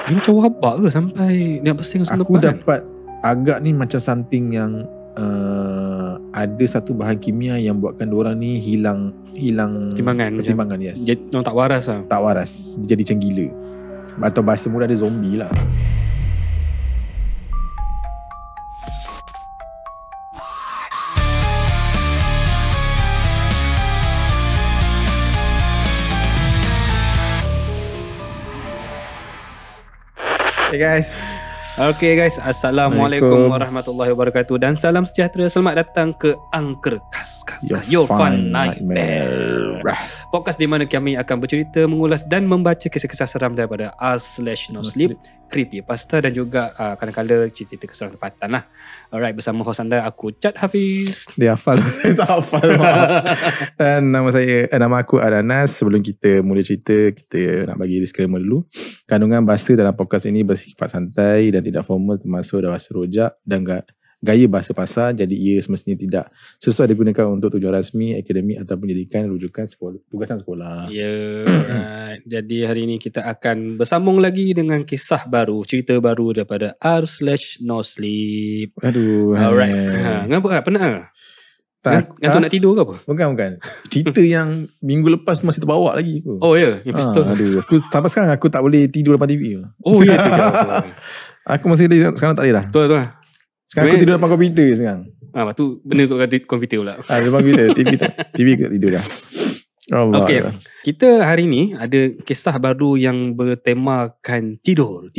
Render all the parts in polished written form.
Dia macam wabak ke sampai nak bersin dengan Aku depan? dapat agak ni macam something yang ada satu bahan kimia yang buatkan diorang ni hilang pertimbangan, yes. Dia orang tak waras lah. Tak waras, jadi macam gila. Atau bahasa mudah dia zombie lah. Hey guys. Okay guys, Assalamualaikum warahmatullahi wabarakatuh. Dan salam sejahtera. Selamat datang ke Angker Kas Your Fun Nightmare, podcast di mana kami akan bercerita, mengulas dan membaca kisah-kisah seram daripada R/No Sleep, Creepypasta dan juga kadang-kadang cerita keseram tempatan lah. Alright, bersama host anda aku Chad Hafiz. Dia hafal. Saya tak hafal. Dan nama aku Adanas. Sebelum kita mula cerita, kita nak bagi disclaimer dulu. Kandungan bahasa dalam podcast ini bersifat santai dan tidak formal, termasuk bahasa rojak dan gaya bahasa pasar. Jadi ia semestinya tidak sesuai digunakan untuk tujuan rasmi, akademik ataupun jadikan rujukan tugasan sekolah. Ya, jadi hari ini kita akan bersambung lagi dengan kisah baru, cerita baru daripada R/No Sleep. Aduh. Alright. Kenapa? Penat ke? Ngantuk nak tidur ke apa? Bukan. Cerita yang minggu lepas tu masih terbawa lagi aku. Oh ya, yang pistol. Aduh, aku sampai sekarang aku tak boleh tidur depan TV. Oh ya, tu jauh. Aku masih sekarang tak boleh dah. Betul. Sekarang aku tidur depan komputer sekarang. Lepas tu benda kat komputer pula. Depan komputer, TV aku tak tidur dah. Allah. Okay, kita hari ni ada kisah baru yang bertemakan tidur.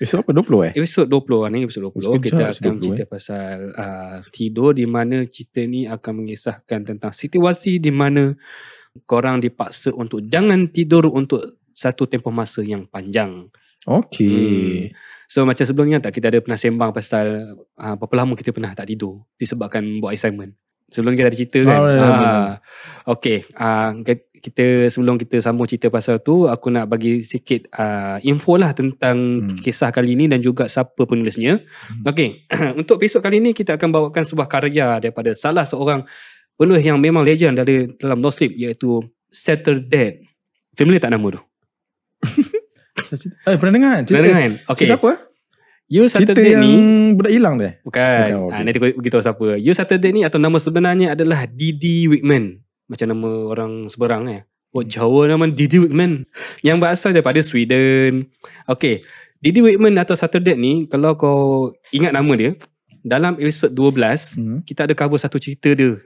Episod apa? 20 Episod 20 ni, episod 20 kita akan 20, cerita pasal tidur, di mana cerita ni akan mengisahkan tentang situasi di mana korang dipaksa untuk jangan tidur untuk satu tempoh masa yang panjang. Okay. So macam sebelumnya tak, kita ada pernah sembang pasal berapa lama kita pernah tak tidur disebabkan buat assignment. Sebelum kita ada cerita kan. Okay. Kita sebelum kita sambung cerita pasal tu, aku nak bagi sikit info lah tentang kisah kali ni dan juga siapa penulisnya. Okay. Untuk episod kali ni kita akan bawakan sebuah karya daripada salah seorang penulis yang memang legend dalam No Sleep, iaitu Saturday. Familiar tak nama tu? Pernah dengar? Okay. Cerita apa? You Saturday cerita ni yang budak hilang tu Bukan. Okay. Nanti aku beritahu siapa. You Saturday ni atau nama sebenarnya adalah Didi Wigman. Macam nama orang seberang Jawa nama Didi Wigman, yang berasal daripada Sweden. Okay, Didi Wigman atau Saturday ni, kalau kau ingat nama dia, dalam episod 12 kita ada cover satu cerita dia.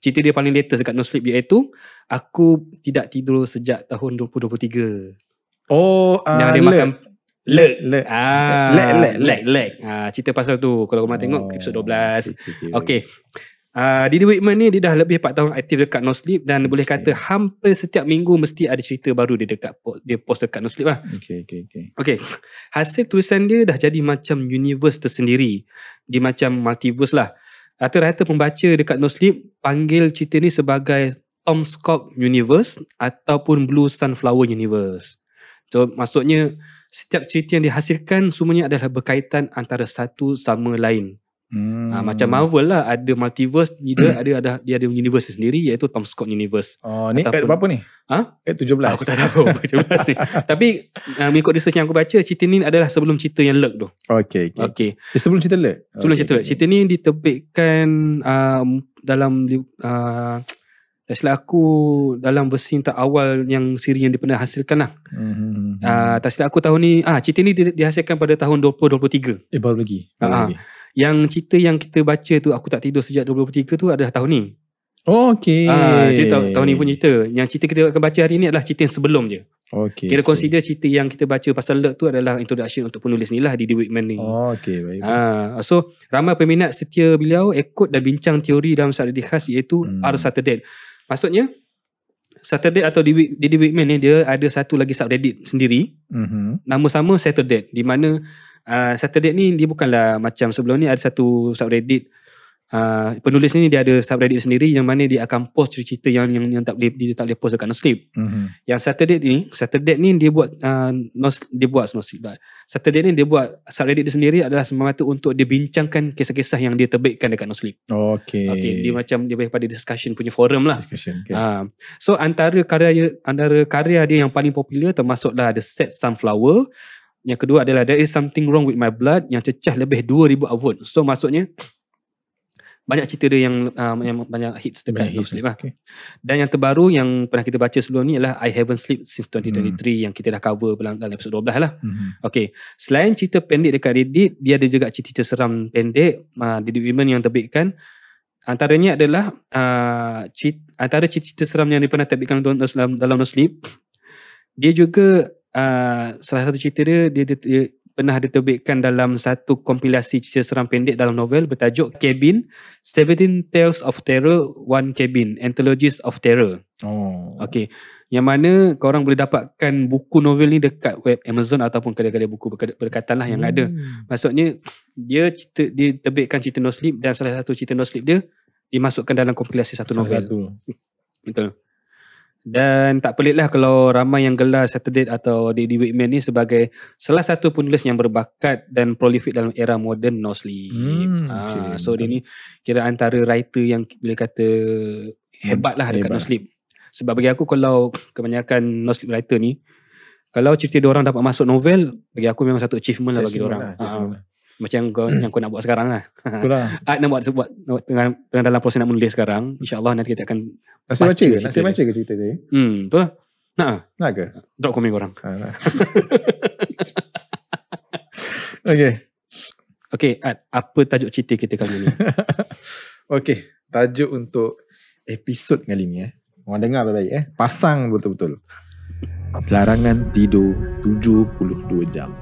Cerita dia paling latest dekat No Sleep, iaitu Aku Tidak Tidur Sejak Tahun 2023. Yang dia makan Leg. Cerita pasal tu kalau korang tengok episod 12. Okay. Didi Wigman ni dia dah lebih 4 tahun aktif dekat No Sleep, dan boleh kata hampir setiap minggu mesti ada cerita baru dia post dekat No Sleep lah. Okay. Hasil tulisan dia dah jadi macam universe tersendiri. Dia macam multiverse lah. Rata-rata pembaca dekat No Sleep panggil cerita ni sebagai Tom Scott Universe ataupun Blue Sunflower Universe. So maksudnya setiap cerita yang dihasilkan semuanya adalah berkaitan antara satu sama lain. Macam Marvel lah, ada multiverse, dia ada universe sendiri, iaitu Tom Scott Universe. Ni ataupun, berapa ni? 17. Aku tak tahu 17 ni. Tapi mengikut research yang aku baca, cerita ni adalah sebelum cerita yang Lurk tu. Okay. Sebelum cerita Lurk? Sebelum cerita Lurk. Cerita ni diterbitkan dalam tak silap aku dalam versi awal yang siri yang dia pernah hasilkan lah. Tak silap aku tahun ni cerita ni dihasilkan pada tahun 2023. Baru lagi. Yang cerita yang kita baca tu, Aku Tak Tidur Sejak 2023 tu adalah tahun ni. Cerita tahun ni pun cerita. Yang cerita kita akan baca hari ni adalah cerita yang sebelum je. Kira consider cerita yang kita baca pasal Lurk tu adalah introduction untuk penulis ni lah, Didi Wigman ni. Baik. So ramai peminat setia beliau ikut dan bincang teori dalam strategi khas, iaitu R/Saturday. Maksudnya Saturday atau Didi Wigman ni, dia ada satu lagi subreddit sendiri, nama sama Saturday, di mana Saturday ni dia bukanlah macam sebelum ni ada satu subreddit penulis ni dia ada subreddit sendiri yang mana dia akan post cerita yang tak boleh post dekat Nosleep. Yang Saturday ni dia buat Saturday ni dia buat subreddit dia sendiri adalah semata untuk dia bincangkan kisah-kisah yang dia terbitkan dekat Nosleep. Okay, dia macam dia pada discussion punya forum lah. Okay. So antara karya dia yang paling popular termasuklah The Sad Sunflower. Yang kedua adalah There Is Something Wrong With My Blood yang cecah lebih 2,000 upvote. So maksudnya banyak cerita dia yang banyak hits dekat Nosleep lah. Okay. Dan yang terbaru yang pernah kita baca sebelum ni adalah I Haven't Slept Since 2023 yang kita dah cover dalam episod 12 lah. Okay. Selain cerita pendek dekat Reddit, dia ada juga cerita seram pendek Reddit Women yang terbitkan. Antaranya adalah antara cerita seram yang dia pernah terbitkan dalam Nosleep. Dia juga salah satu cerita dia pernah diterbitkan dalam satu kompilasi cerita seram pendek dalam novel bertajuk Cabin, 17 Tales of Terror, One Cabin, Anthologies of Terror. Okay. Yang mana korang boleh dapatkan buku novel ni dekat web Amazon ataupun kedai-kedai buku berdekatan lah yang ada. Maksudnya dia terbitkan cerita Nosleep dan salah satu cerita Nosleep dia dimasukkan dalam kompilasi satu novel. Betul. Dan tak pelik lah kalau ramai yang gelar Saturday atau Daddy Whitman ni sebagai salah satu penulis yang berbakat dan prolific dalam era moden Nosleep. So dia ni kira antara writer yang boleh kata hebat lah dekat Nosleep. Sebab bagi aku kalau kebanyakan Nosleep writer ni, kalau cerita diorang dapat masuk novel, bagi aku memang satu achievement lah bagi diorang. Macam yang kau nak buat sekarang lah. Nak buat tengah dalam proses nak menulis sekarang. InsyaAllah nanti kita akan baca ke cerita dia? Betul lah. Nak ke? Drop komen korang. Okay, Ad, apa tajuk cerita kita kali ni? Okay, tajuk untuk episod kali ni orang dengar baik-baik pasang betul-betul. Larangan tidur 72 jam.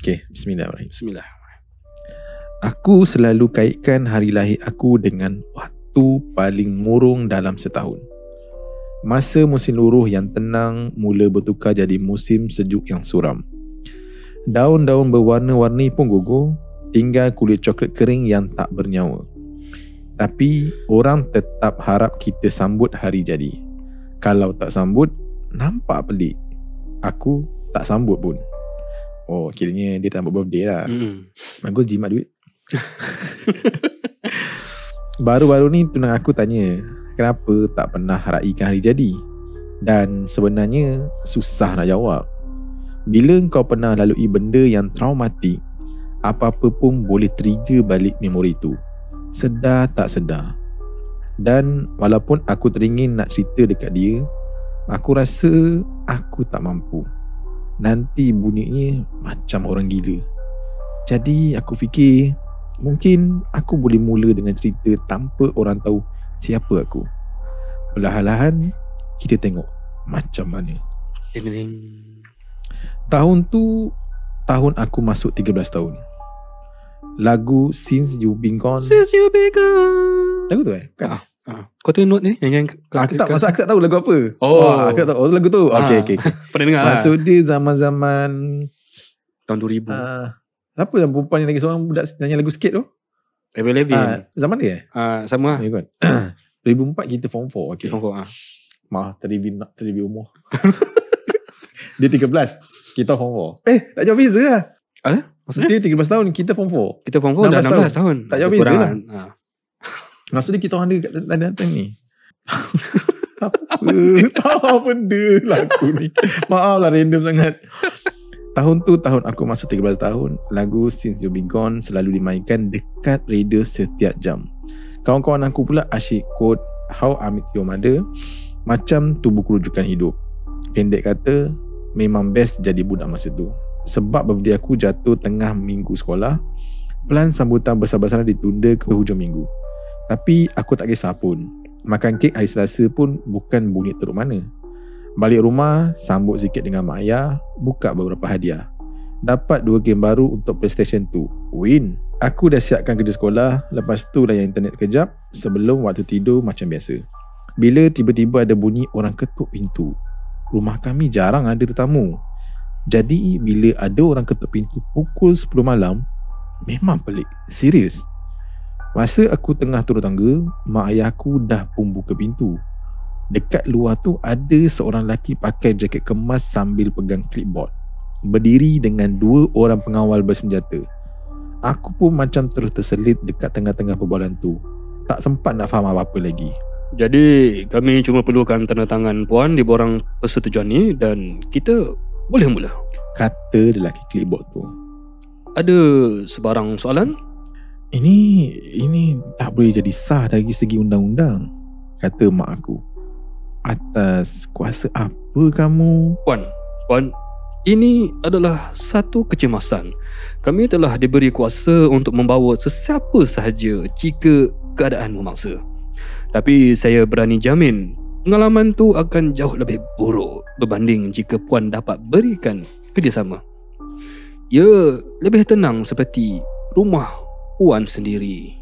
Okay, Bismillahirrahmanirrahim. Aku selalu kaitkan hari lahir aku dengan waktu paling murung dalam setahun. Masa musim luruh yang tenang mula bertukar jadi musim sejuk yang suram. Daun-daun berwarna-warni pun gugur, tinggal kulit coklat kering yang tak bernyawa. Tapi orang tetap harap kita sambut hari jadi. Kalau tak sambut, nampak pelik. Aku tak sambut pun. Oh, kiranya dia tak buat birthday lah. Bagus jimat duit. Baru-baru ni tunang aku tanya, kenapa tak pernah raikan hari jadi? Dan sebenarnya susah nak jawab. Bila kau pernah lalui benda yang traumatik, apa-apa pun boleh trigger balik memori tu, sedar tak sedar. Dan walaupun aku teringin nak cerita dekat dia, aku rasa aku tak mampu. Nanti bunyinya macam orang gila. Jadi aku fikir mungkin aku boleh mula dengan cerita tanpa orang tahu siapa aku. Perlahan-lahan kita tengok macam mana. Tahun tu tahun aku masuk 13 tahun. Lagu Since You Been Gone. Lagu tu kan? Kau tengok note ni yang aku tak tahu lagu apa. Aku tak tahu lagu tu. Okay. Pernah dengar lah. Maksud dia zaman-zaman tahun 2000. Siapa yang perempuan yang lagi seorang budak nyanyi lagu skate tu? Avril Lavigne. Zaman dia? Sama lah. 2004 kita form 4. Okay. Form 4. Maaf, terlebih umur. Dia 13, kita form 4. Tak jauh beza lah. Maksudnya? Dia 13 tahun, kita form 4. Kita form 4 dah 16 tahun. Tak jauh beza lah. Maksudnya kita orang ada datang ni. Apa benda lagu ni. Maaf lah, random sangat. Tahun tu tahun aku masuk 13 tahun. Lagu Since You Been Gone selalu dimainkan dekat radio setiap jam. Kawan-kawan aku pula asyik quote How I Met Your Mother, macam tu buku rujukan hidup. Pendek kata, memang best jadi budak masa tu. Sebab birthday aku jatuh tengah minggu sekolah, plan sambutan besar-besaran ditunda ke hujung minggu. Tapi aku tak kisah pun. Makan kek hari Selasa pun bukan bunyi teruk mana. Balik rumah, sambut sikit dengan mak ayah, buka beberapa hadiah. Dapat 2 game baru untuk PlayStation 2. Win. Aku dah siapkan kerja sekolah, lepas tu layan internet kejap sebelum waktu tidur macam biasa. Bila tiba-tiba ada bunyi orang ketuk pintu. Rumah kami jarang ada tetamu. Jadi bila ada orang ketuk pintu pukul 10 malam, memang pelik, serius. Masa aku tengah turun tangga, mak ayah aku dah pun buka pintu. Dekat luar tu ada seorang lelaki pakai jaket kemas sambil pegang clipboard, berdiri dengan 2 orang pengawal bersenjata. Aku pun macam terus terselit dekat tengah-tengah perbualan tu. Tak sempat nak faham apa-apa lagi. Jadi kami cuma perlukan tanda tangan puan di borang persetujuan ni dan kita boleh mula, kata lelaki clipboard tu. Ada sebarang soalan? Ini tak boleh jadi sah dari segi undang-undang, kata mak aku. Atas kuasa apa kamu? Puan, ini adalah satu kecemasan. Kami telah diberi kuasa untuk membawa sesiapa sahaja jika keadaan memaksa. Tapi saya berani jamin pengalaman tu akan jauh lebih buruk berbanding jika puan dapat berikan kerjasama. Ya, lebih tenang seperti rumah puan sendiri.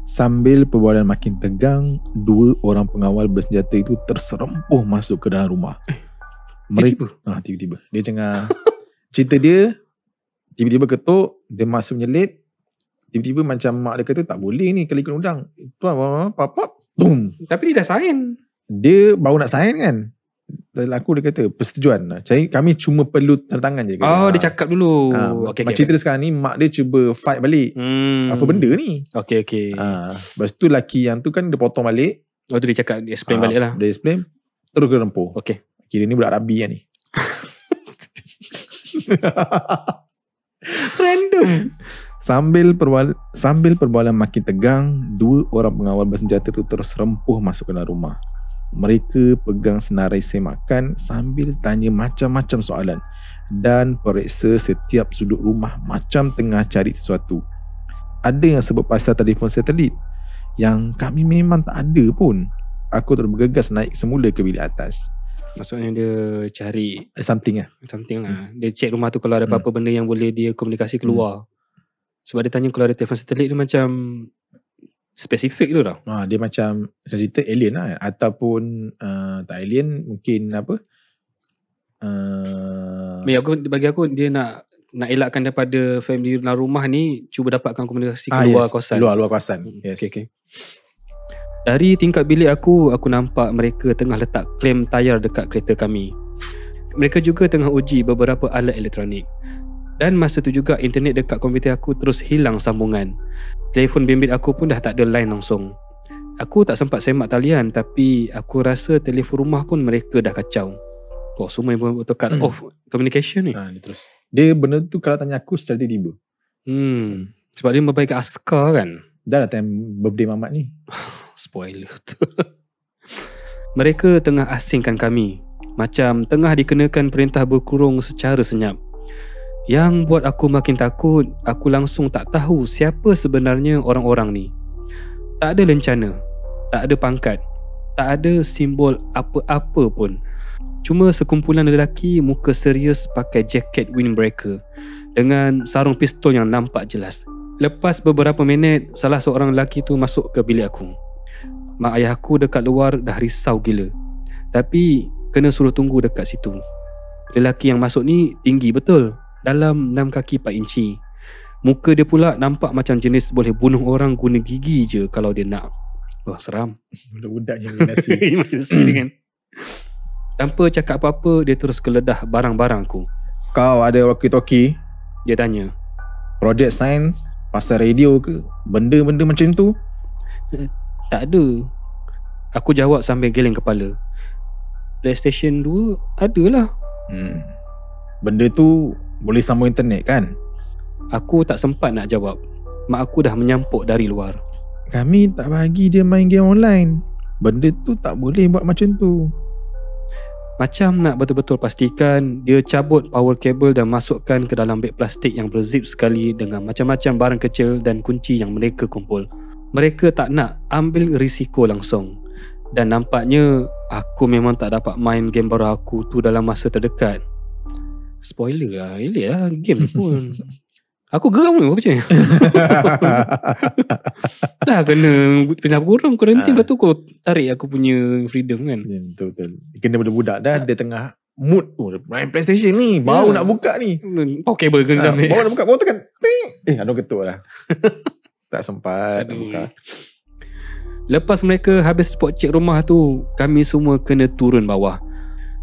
Sambil perbualan makin tegang, 2 orang pengawal bersenjata itu terserempuh masuk ke dalam rumah. Tiba-tiba dia tengah cerita dia, tiba-tiba ketuk, dia masuk menyelit. Tiba-tiba macam mak dia kata tak boleh ni kalau ikut undang. Tuan, pop, boom. Tapi dia dah sign. Dia baru nak sign kan. Aku dia kata persetujuan. Kami cuma perlu tanda tangan je. Dia cakap dulu. Macam cerita sekarang ni, mak dia cuba fight balik. Apa benda ni? Okay. Lepas tu lelaki yang tu kan dia potong balik. Tu dia cakap, dia explain balik lah. Dia explain, terus ke rempuh. Okay. Kira ni budak Arabi kan ni. Random. Sambil perbualan makin tegang, 2 orang pengawal bersenjata tu terus rempuh masuk ke dalam rumah. Mereka pegang senarai semakan sambil tanya macam-macam soalan dan periksa setiap sudut rumah macam tengah cari sesuatu. Ada yang sebut pasal telefon satelit yang kami memang tak ada pun. Aku terus bergegas naik semula ke bilik atas. Maksudnya dia cari something lah. Dia check rumah tu kalau ada apa-apa benda yang boleh dia komunikasi keluar. Sebab dia tanya kalau ada telefon satelit tu macam spesifik tu tau. Dia macam cerita alien lah. Ataupun tak alien, mungkin apa, bagi aku dia nak elakkan daripada family dalam rumah ni cuba dapatkan komunikasi keluar kawasan. Luar kawasan. Yes. Okay. Dari tingkat bilik aku nampak mereka tengah letak klem tayar dekat kereta kami. Mereka juga tengah uji beberapa alat elektronik. Dan masa tu juga internet dekat komputer aku terus hilang sambungan. Telefon bimbit aku pun dah tak ada line langsung. Aku tak sempat semak talian, tapi aku rasa telefon rumah pun mereka dah kacau. Semua yang betul cut off communication ni. Dia benda tu kalau tanya aku secara tiba. Sebab dia membaik askar kan. Dah time birthday mamat ni. Spoiler tu. Mereka tengah asingkan kami, macam tengah dikenakan perintah berkurung secara senyap. Yang buat aku makin takut, aku langsung tak tahu siapa sebenarnya orang-orang ni. Tak ada lencana, tak ada pangkat, tak ada simbol apa-apa pun. Cuma sekumpulan lelaki muka serius pakai jaket windbreaker dengan sarung pistol yang nampak jelas. Lepas beberapa minit, salah seorang lelaki tu masuk ke bilik aku. Mak ayah aku dekat luar dah risau gila, tapi kena suruh tunggu dekat situ. Lelaki yang masuk ni tinggi betul, dalam 6 kaki 4 inci. Muka dia pula nampak macam jenis boleh bunuh orang guna gigi je kalau dia nak. Wah, seram. Budak-budaknya nasi. kan. Tanpa cakap apa-apa, dia terus geledah barang-barangku. Kau ada walkie-talkie? Dia tanya. Project science? Pasal radio ke? Benda-benda macam tu? Tak ada. Aku jawab sambil geleng kepala. PlayStation 2 adalah. Benda tu boleh sambung internet kan? Aku tak sempat nak jawab. Mak aku dah menyampuk dari luar. Kami tak bagi dia main game online. Benda tu tak boleh buat macam tu. Macam nak betul-betul pastikan, dia cabut power cable dan masukkan ke dalam beg plastik yang berzip sekali dengan macam-macam barang kecil dan kunci yang mereka kumpul. Mereka tak nak ambil risiko langsung. Dan nampaknya aku memang tak dapat main game baru aku tu dalam masa terdekat. Spoiler lah, elok lah game pun. Aku geram ni macam ni. Tak kena kurang kuarantin, lepas tu kau tarik aku punya freedom kan. Betul. Kena budak-budak dah, dia tengah mood. Main PlayStation ni. Baru nak buka ni. Power kabel ke dalam ni. Baru nak buka. Baru tekan. Aduh ketuk lah. Tak sempat nak buka. Lepas mereka habis spot check rumah tu, kami semua kena turun bawah.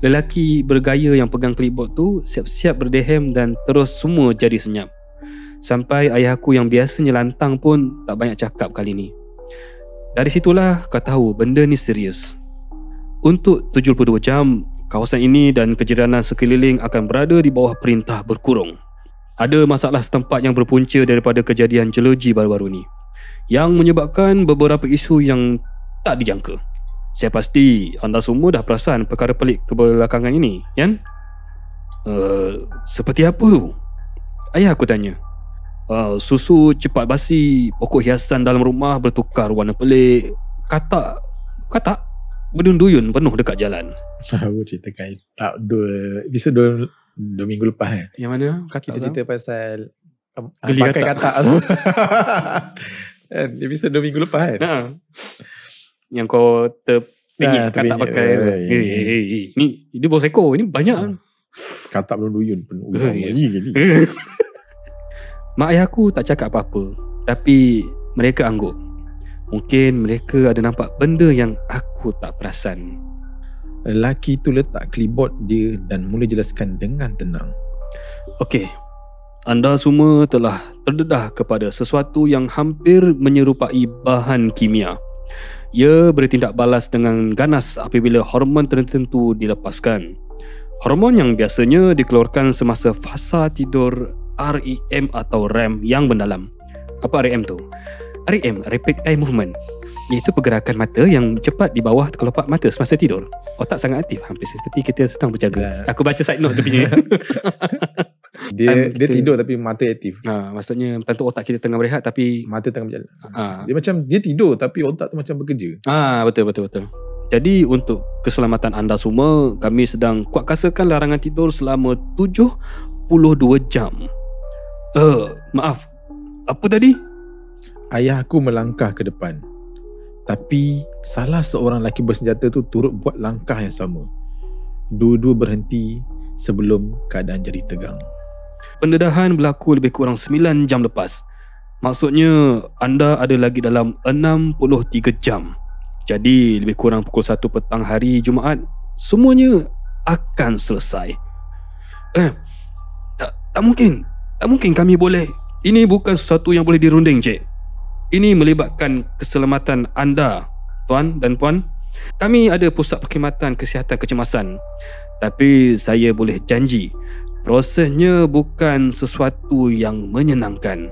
Lelaki bergaya yang pegang clipboard tu siap-siap berdehem dan terus semua jadi senyap. Sampai ayah aku yang biasanya lantang pun tak banyak cakap kali ni. Dari situlah kau tahu benda ni serius. Untuk 72 jam, kawasan ini dan kejiranan sekeliling akan berada di bawah perintah berkurung. Ada masalah setempat yang berpunca daripada kejadian geologi baru-baru ni, yang menyebabkan beberapa isu yang tak dijangka. Saya pasti anda semua dah perasan perkara pelik kebelakangan ini, kan? Seperti apa tu? Ayah aku tanya. Susu cepat basi, pokok hiasan dalam rumah bertukar warna pelik, katak berduyun penuh dekat jalan. Aku ceritakan episod 2 minggu lepas Yang mana? Kita cerita pasal geli pakai katak tu. Episod 2 minggu lepas Yang kau terpingin katak terpingin. pakai tu. Ni dia bawa seko. Ini banyak. Katak belum duyun penuh. Mak ayah aku tak cakap apa-apa, tapi mereka angguk. Mungkin mereka ada nampak benda yang aku tak perasan. Lelaki tu letak clipboard dia dan mula jelaskan dengan tenang. Okey, anda semua telah terdedah kepada sesuatu yang hampir menyerupai bahan kimia. Ia bertindak balas dengan ganas apabila hormon tertentu dilepaskan. Hormon yang biasanya dikeluarkan semasa fasa tidur REM atau REM yang mendalam. Apa REM tu? REM, Rapid Eye Movement, iaitu pergerakan mata yang cepat di bawah kelopak mata semasa tidur. Otak sangat aktif, hampir seperti kita sedang berjaga. Aku baca side note dia punya. Dia tidur tapi mata aktif. Maksudnya tentu otak kita tengah berehat tapi mata tengah berjalan. Dia tidur tapi otak tu macam bekerja. Betul. Jadi untuk keselamatan anda semua, kami sedang kuatkasakan larangan tidur selama 72 jam. Maaf, apa tadi? Ayah aku melangkah ke depan. Tapi salah seorang lelaki bersenjata tu turut buat langkah yang sama. Dua-dua berhenti sebelum keadaan jadi tegang. Pendedahan berlaku lebih kurang 9 jam lepas. Maksudnya anda ada lagi dalam 63 jam. Jadi lebih kurang pukul 1 petang hari Jumaat, semuanya akan selesai. Tak mungkin. Tak mungkin kami boleh. Ini bukan sesuatu yang boleh dirunding, Cik. Ini melibatkan keselamatan anda, tuan dan puan. Kami ada pusat perkhidmatan kesihatan kecemasan. Tapi saya boleh janji, prosesnya bukan sesuatu yang menyenangkan.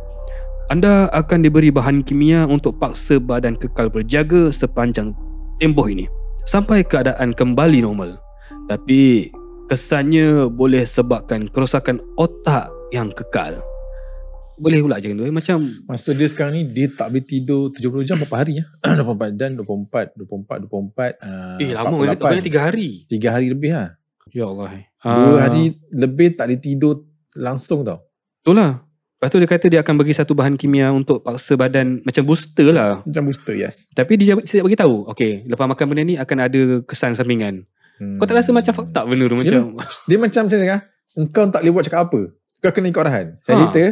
Anda akan diberi bahan kimia untuk paksa badan kekal berjaga sepanjang tempoh ini sampai keadaan kembali normal. Tapi kesannya boleh sebabkan kerosakan otak yang kekal. Boleh pula je macam maksud dia sekarang ni dia tak boleh tidur 70 jam berapa hari 24 dan 24 lama kan, tak banyak 3 hari. 3 hari lebih Ya Allah. 2 hari lebih tak boleh tidur langsung tau. Betul lah. Lepas tu dia kata dia akan bagi satu bahan kimia untuk paksa badan macam booster lah. Macam booster, yes. Tapi dia bagi tahu, okey, lepas makan benda ni akan ada kesan sampingan. Kau tak rasa macam fucked up benda tu macam? Dia macam cakap, engkau tak boleh buat cakap apa. Kau kena ikut arahan. Saya cerita,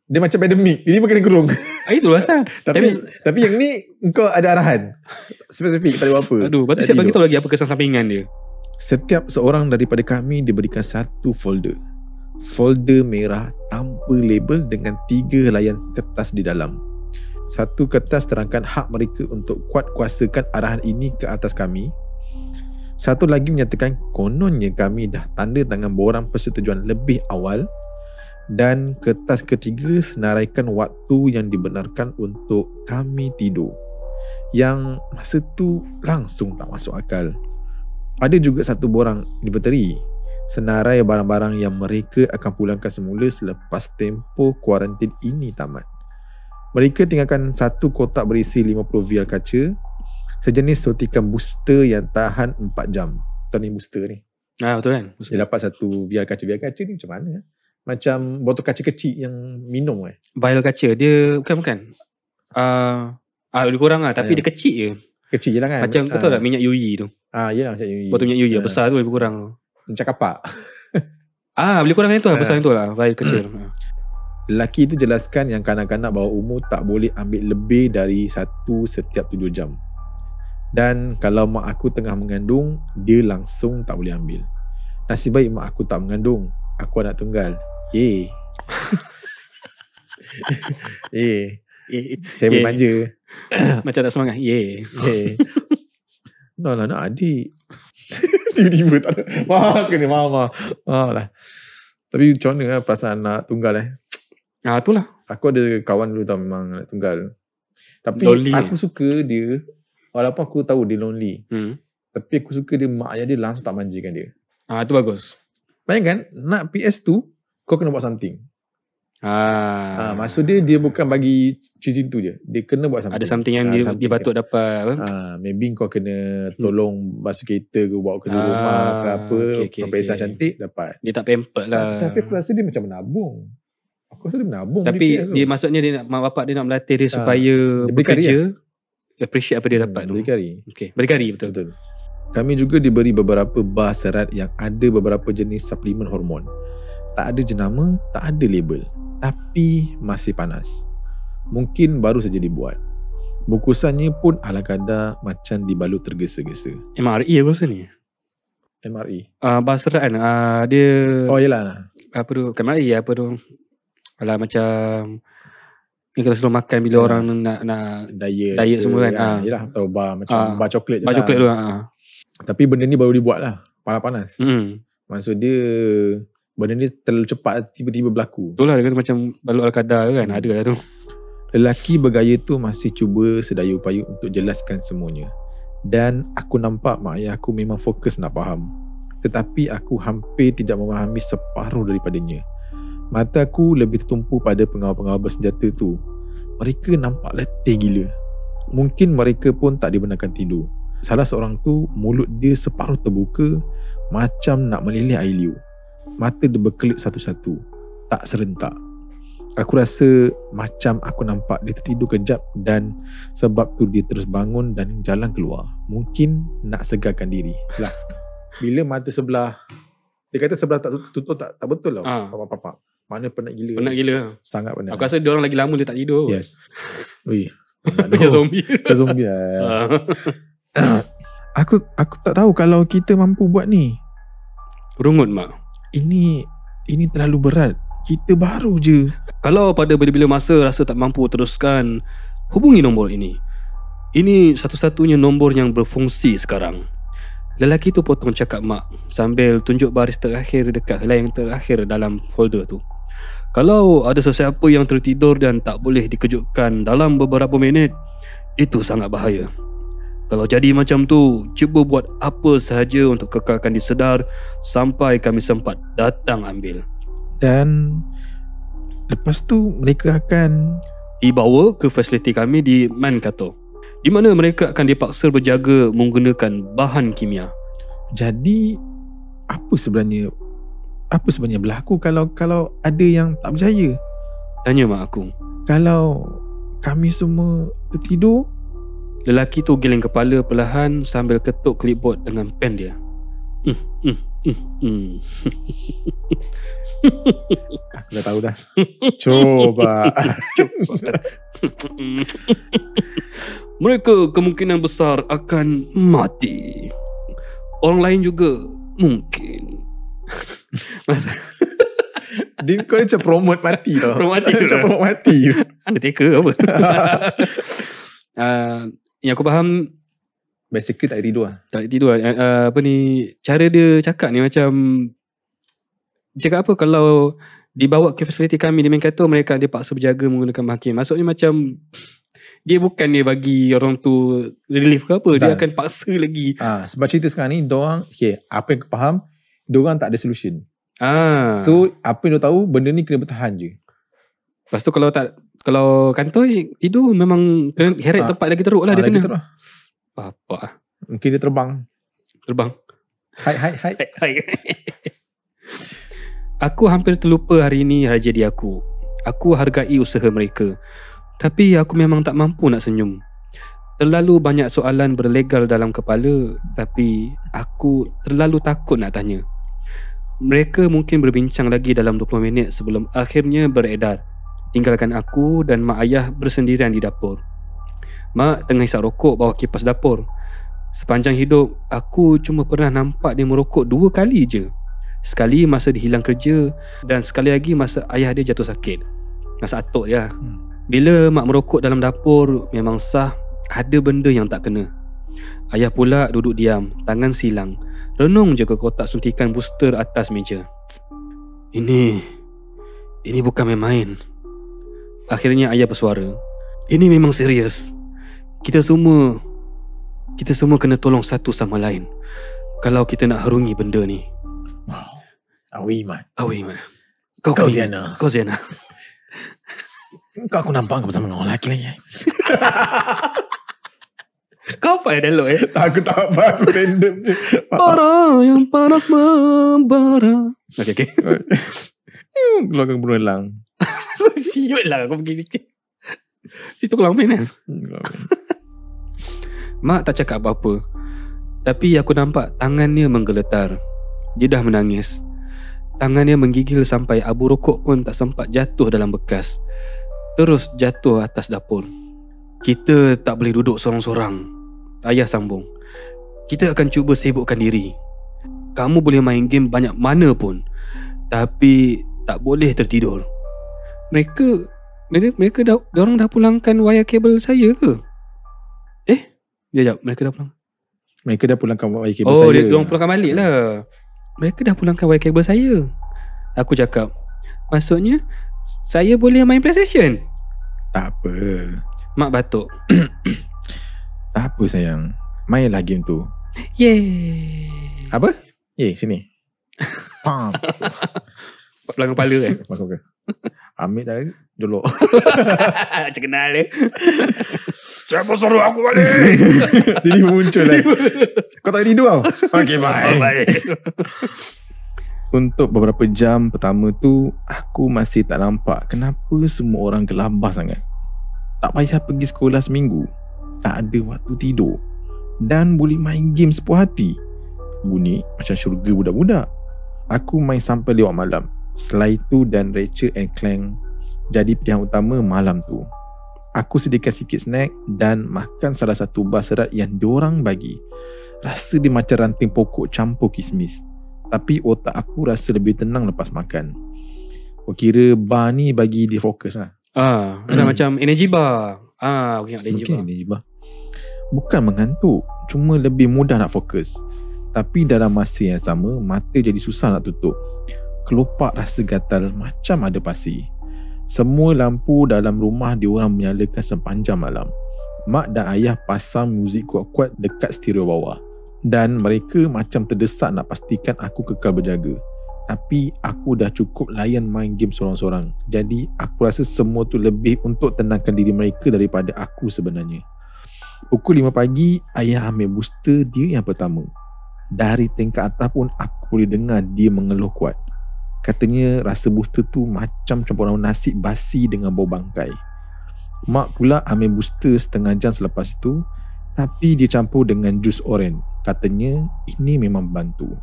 dia macam pandemik. Ini pun kena kurung. Itu asal. tapi yang ni engkau ada arahan. Spesifik, tak ada apa. Lepas tu siap bagi tahu lagi apa kesan sampingan dia. Setiap seorang daripada kami diberikan satu folder. Folder merah tanpa label dengan 3 helaian kertas di dalam. Satu kertas terangkan hak mereka untuk kuat kuasakan arahan ini ke atas kami. Satu lagi menyatakan kononnya kami dah tanda tangan borang persetujuan lebih awal. Dan kertas ketiga senaraikan waktu yang dibenarkan untuk kami tidur, yang masa tu langsung tak masuk akal. Ada juga satu borang inventory, senarai barang-barang yang mereka akan pulangkan semula selepas tempoh kuarantin ini tamat. Mereka tinggalkan satu kotak berisi 50 vial kaca, sejenis suntikan booster yang tahan 4 jam. Tuan ni booster ni. Betul kan? Booster. Dia dapat satu vial kaca. Vial kaca ni macam mana? Macam botol kaca kecil yang minum Vial kaca. Dia bukan. Lebih kurang lah. Tapi dia kecil je. Kecil je lah kan. Macam kau tahu tak minyak UI tu? Yelah macam UI. Botol minyak UI besar tu lebih kurang. Mencakapak. Lebih kurang itu lah. Pasal itu lah. Vial kecil. Lelaki itu jelaskan yang kanak-kanak bawah umur tak boleh ambil lebih dari 1 setiap 7 jam. Dan kalau mak aku tengah mengandung, dia langsung tak boleh ambil. Nasib baik mak aku tak mengandung. Aku anak tunggal. Yeay. Saya boleh manja. Macam tak semangat. No lah, nak adik. Tiba-tiba tak ada. Maaf sekali. Maaf lah. Tapi macam mana lah perasaan anak tunggal Itulah. Aku ada kawan dulu tau, memang anak tunggal. Tapi Lonely. aku suka dia, walaupun aku tahu dia lonely, tapi aku suka dia, mak ayah dia langsung tak manjakan dia. Itu bagus. Bayangkan, nak PS tu, kau kena buat something. Maksud dia bukan bagi situ je. Dia kena buat something. Ada something yang dia patut dapat. Maybe kau kena tolong basuh kereta ke, bawa kerja rumah ke apa, peperiksaan cantik, dapat. Dia tak pampered lah. Tapi aku rasa dia macam menabung. Aku rasa dia menabung. Tapi dia maksudnya dia nak, mak bapak dia nak melatih dia supaya bekerja, appreciate apa dia dapat tu. Berdikari. Berdikari, betul. Kami juga diberi beberapa bar serat yang ada beberapa jenis suplemen hormon. Tak ada jenama, tak ada label, tapi masih panas. Mungkin baru saja dibuat. Bungkusannya pun ala kadar macam dibalut tergesa-gesa. MRE aku rasa ni. MRE. Bar serat kan. Dia Yelah. apa tu? MRE apa tu? Alah macam ni kalau selalu makan bila orang nak diet semua kan. Yelah, atau bar macam bar coklat je bar lah. coklat tu. Tapi benda ni baru dibuat lah. Panas-panas. Maksud dia benda ni terlalu cepat tiba-tiba berlaku. Betul lah, dia kata macam balut al-kadar kan. Ada lah tu. Lelaki bergaya tu masih cuba sedaya upaya untuk jelaskan semuanya. Dan aku nampak mak ayah aku memang fokus nak faham. Tetapi aku hampir tidak memahami separuh daripadanya. Mata aku lebih tertumpu pada pengawal-pengawal bersenjata tu. Mereka nampak letih gila. Mungkin mereka pun tak dibenarkan tidur. Salah seorang tu mulut dia separuh terbuka, macam nak meleleh air liur. Mata dia berkelip satu-satu, tak serentak. Aku rasa macam aku nampak dia tertidur kejap, dan sebab tu dia terus bangun dan jalan keluar. Mungkin nak segarkan diri lah. Bila mata sebelah, dia kata sebelah tak tutup, tak betul lah. Papa. Mana penat gila. Penat gila. Sangat penat. Aku rasa dia orang lagi lama dia tak tidur. Yes. Ui. Macam zombie. Macam zombie Aku tak tahu kalau kita mampu buat ni. Rungut mak. Ini terlalu berat. Kita baru je. Kalau pada bila-bila masa rasa tak mampu teruskan, hubungi nombor ini. Ini satu-satunya nombor yang berfungsi sekarang. Lelaki tu potong cakap mak sambil tunjuk baris terakhir dekat helai yang terakhir dalam folder tu. Kalau ada sesiapa yang tertidur dan tak boleh dikejutkan dalam beberapa minit, itu sangat bahaya. Kalau jadi macam tu, cuba buat apa sahaja untuk kekalkan dia sedar sampai kami sempat datang ambil. Dan lepas tu mereka akan dibawa ke fasiliti kami di Mankato, di mana mereka akan dipaksa berjaga menggunakan bahan kimia. Jadi apa sebenarnya berlaku kalau ada yang tak percaya? Tanya mak aku. Kalau kami semua tertidur? Lelaki tu geleng kepala perlahan sambil ketuk clipboard dengan pen dia. Aku dah tahu dah. Coba. Mereka kemungkinan besar akan mati. Orang lain juga mungkin. Dia kau macam promote mati tau. Macam promote mati. Undertaker apa. Yang aku faham, basically tak tidur lah. Tak tidur lah. Apa ni, cara dia cakap ni macam, cakap apa kalau dibawa ke fasiliti kami di Mankato, mereka dipaksa berjaga menggunakan bahan kimia. Maksudnya macam dia bukan dia bagi orang tu relief ke apa, dia akan paksa lagi. Sebab cerita sekarang ni diorang, apa yang aku faham, diorang tak ada solution. So apa yang diorang tahu, benda ni kena bertahan je. Lepas tu kalau kantoi tidur memang kena heret tempat lagi teruk lah, dia kena teruk. Apa? Mungkin dia terbang. Hai. Aku hampir terlupa hari ini hari jadi aku. Aku hargai usaha mereka, tapi aku memang tak mampu nak senyum. Terlalu banyak soalan berlegal dalam kepala, tapi aku terlalu takut nak tanya. Mereka mungkin berbincang lagi dalam 20 minit sebelum akhirnya beredar. Tinggalkan aku dan mak ayah bersendirian di dapur. Mak tengah hisap rokok bawah kipas dapur. Sepanjang hidup, aku cuma pernah nampak dia merokok 2 kali je. Sekali masa dia hilang kerja dan sekali lagi masa ayah dia jatuh sakit. Masa atuk dia. Bila mak merokok dalam dapur, memang sah ada benda yang tak kena. Ayah pula duduk diam, tangan silang, renung je ke kotak suntikan booster atas meja. Ini bukan main-main. Akhirnya ayah bersuara. Ini memang serius. Kita semua kena tolong satu sama lain kalau kita nak harungi benda ni. Wow. Awi Mat. Kau Ziana. Kau aku nampak kau bersama dengan orang lelaki lagi. Kau apa yang elok Aku tak apa. Aku random je. Bara yang panas membara. Okay. Keluarkan berulang. Siut lah kau pergi bikin. Situ kau main kan. Mak tak cakap apa-apa, tapi aku nampak tangannya menggeletar. Dia dah menangis. Tangannya menggigil sampai abu rokok pun tak sempat jatuh dalam bekas. Terus jatuh atas dapur. Kita tak boleh duduk sorang-sorang, ayah sambung. Kita akan cuba sibukkan diri. Kamu boleh main game banyak mana pun, tapi tak boleh tertidur. Mereka dah pulangkan wire kabel saya ke? Sekejap, mereka dah pulang. Mereka dah pulangkan wire kabel saya. Oh, dia orang pulangkan balik lah. Mereka dah pulangkan wire kabel saya. Aku cakap, maksudnya saya boleh main PlayStation? Tak apa. Mak batuk. Tak apa sayang. Mainlah game tu. Yeay. Apa? Sini. Pam. Pelanggan kepala kan? Masuk ke? Ambil tadi jolok. Macam kenal dia. Siapa suruh aku balik? Jadi muncul lah. Kau tak tidur tau? Okay, bye. Untuk beberapa jam pertama tu, aku masih tak nampak kenapa semua orang gelabah sangat. Tak payah pergi sekolah seminggu, tak ada waktu tidur, dan boleh main game sepuas hati. Bunyi macam syurga budak-budak. Aku main sampai lewat malam. Selain itu dan Ratchet and Clank jadi pilihan utama malam tu. Aku sediakan sikit snack dan makan salah satu bar serat yang diorang bagi. Rasa dia macam ranting pokok campur kismis. Tapi otak aku rasa lebih tenang lepas makan. Kira bar ni bagi dia fokus lah. Macam energy bar. Aku ingat energy bar. Bukan mengantuk, cuma lebih mudah nak fokus. Tapi dalam masa yang sama, mata jadi susah nak tutup. Kelopak rasa gatal macam ada pasir. Semua lampu dalam rumah diorang menyalakan sepanjang malam. Mak dan ayah pasang muzik kuat-kuat dekat stereo bawah. Dan mereka macam terdesak nak pastikan aku kekal berjaga. Tapi aku dah cukup layan main game sorang-sorang. Jadi aku rasa semua tu lebih untuk tenangkan diri mereka daripada aku sebenarnya. Pukul 5 pagi, ayah ambil booster dia yang pertama. Dari tingkat atas pun aku boleh dengar dia mengeluh kuat. Katanya rasa booster tu macam campuran nasi basi dengan bau bangkai. Mak pula ambil booster setengah jam selepas itu, tapi dia campur dengan jus oren. Katanya ini memang bantu.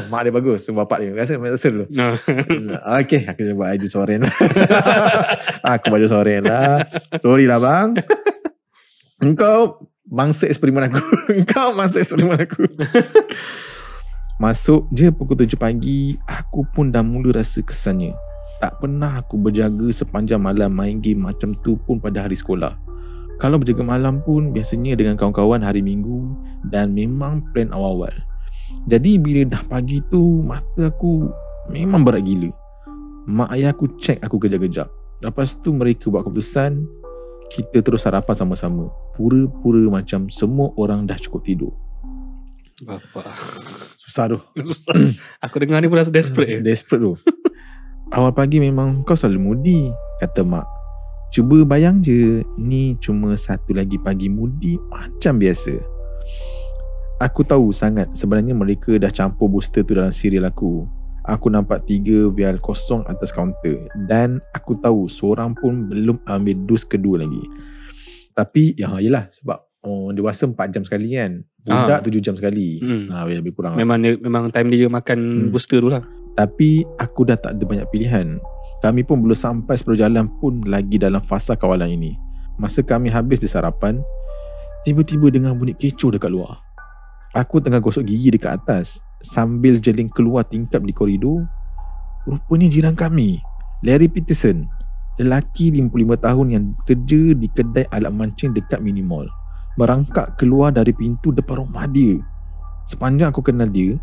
Mak dia bagus, bapak dia rasa dulu. Okay, aku coba jus oren. Aku buat jus oren lah. Sorry lah bang. Engkau mangsa eksperimen aku. Masuk je pukul 7 pagi, aku pun dah mula rasa kesannya. Tak pernah aku berjaga sepanjang malam main game macam tu pun pada hari sekolah. Kalau berjaga malam pun biasanya dengan kawan-kawan hari Minggu dan memang plan awal-awal. Jadi bila dah pagi tu, mata aku memang berat gila. Mak ayah aku cek aku kejap-kejap. Lepas tu mereka buat keputusan, kita terus sarapan sama-sama. Pura-pura macam semua orang dah cukup tidur. Bapak Susah tu. Aku dengar ni pun rasa desperate. Desperate tu. Awal pagi memang kau selalu mudi, kata mak. Cuba bayang je, ni cuma satu lagi pagi mudi macam biasa. Aku tahu sangat sebenarnya mereka dah campur booster tu dalam serial aku. Aku nampak 3 vial kosong atas kaunter. Dan aku tahu seorang pun belum ambil dos kedua lagi. Tapi yelah sebab dewasa 4 jam sekali kan. Budak 7 jam sekali. Lebih kurang lah. Memang time dia makan booster tu lah. Tapi aku dah tak ada banyak pilihan. Kami pun belum sampai separuh jalan pun lagi dalam fasa kawalan ini. Masa kami habis di sarapan, tiba-tiba dengar bunyi kecoh dekat luar. Aku tengah gosok gigi dekat atas sambil jeling keluar tingkap di koridor. Rupanya jiran kami, Larry Peterson, lelaki 55 tahun yang kerja di kedai alat mancing dekat mini mall, merangkak keluar dari pintu depan rumah dia. Sepanjang aku kenal dia,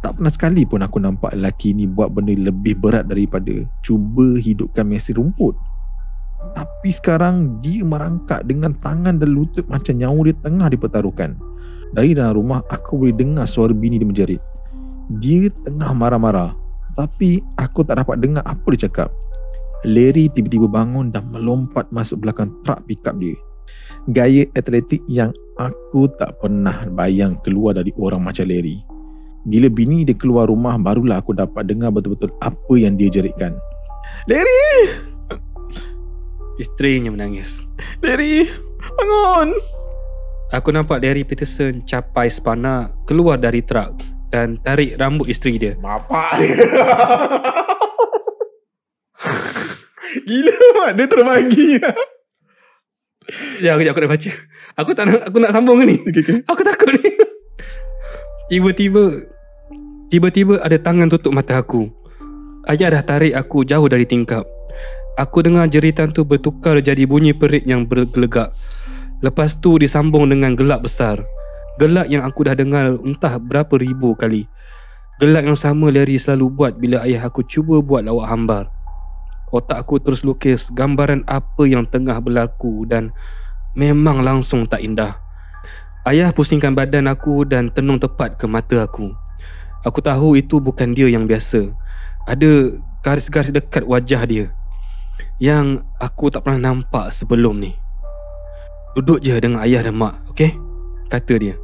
tak pernah sekali pun aku nampak lelaki ni buat benda lebih berat daripada cuba hidupkan mesin rumput. Tapi sekarang dia merangkak dengan tangan dan lutut macam nyawa dia tengah dipertaruhkan. Dari dalam rumah aku boleh dengar suara bini dia menjerit. Dia tengah marah-marah, tapi aku tak dapat dengar apa dia cakap. Larry tiba-tiba bangun dan melompat masuk belakang truk pickup dia. Gaya atletik yang aku tak pernah bayang keluar dari orang macam Larry. Bila bini dia keluar rumah, barulah aku dapat dengar betul-betul apa yang dia jeritkan. Larry! Isterinya menangis. Larry, bangun! Aku nampak Larry Peterson capai spana, keluar dari truk dan tarik rambut isteri dia. Bapak dia. Gila Mat, dia terbagi. Ya, kejap aku nak baca. Aku nak sambung ni. Okay. Aku takut ni. Tiba-tiba ada tangan tutup mata aku. Ayah dah tarik aku jauh dari tingkap. Aku dengar jeritan tu bertukar jadi bunyi perit yang bergelegak. Lepas tu disambung dengan gelak besar. Gelak yang aku dah dengar entah berapa ribu kali. Gelak yang sama Larry selalu buat bila ayah aku cuba buat lawak hambar. Otak aku terus lukis gambaran apa yang tengah berlaku dan memang langsung tak indah. Ayah pusingkan badan aku dan tenung tepat ke mata aku. Aku tahu itu bukan dia yang biasa. Ada garis-garis dekat wajah dia yang aku tak pernah nampak sebelum ni. Duduk je dengan ayah dan mak, okey? Kata dia.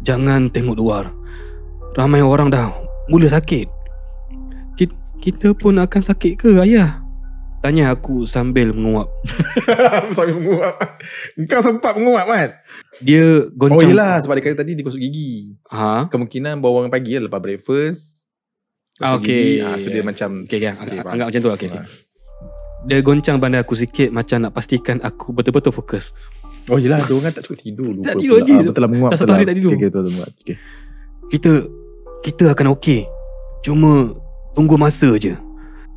Jangan tengok luar. Ramai orang dah mula sakit. Kita pun akan sakit ke ayah? Tanya aku sambil menguap. Sambil menguap. Kau sempat menguap kan? Dia goncang. Oh yelah, sebab dia kata tadi dia gosok gigi. Kemungkinan bawa pagi lah lepas breakfast. Gosok gigi. So dia macam anggap macam tu lah. Okay. Dia goncang badan aku sikit macam nak pastikan aku betul-betul fokus. Oh yelah, dia orang tak cukup tidur. Tak tidur lagi. Betul lah menguap. Dah satu hari tak tidur. Okay. Kita akan okey. Cuma tunggu masa je.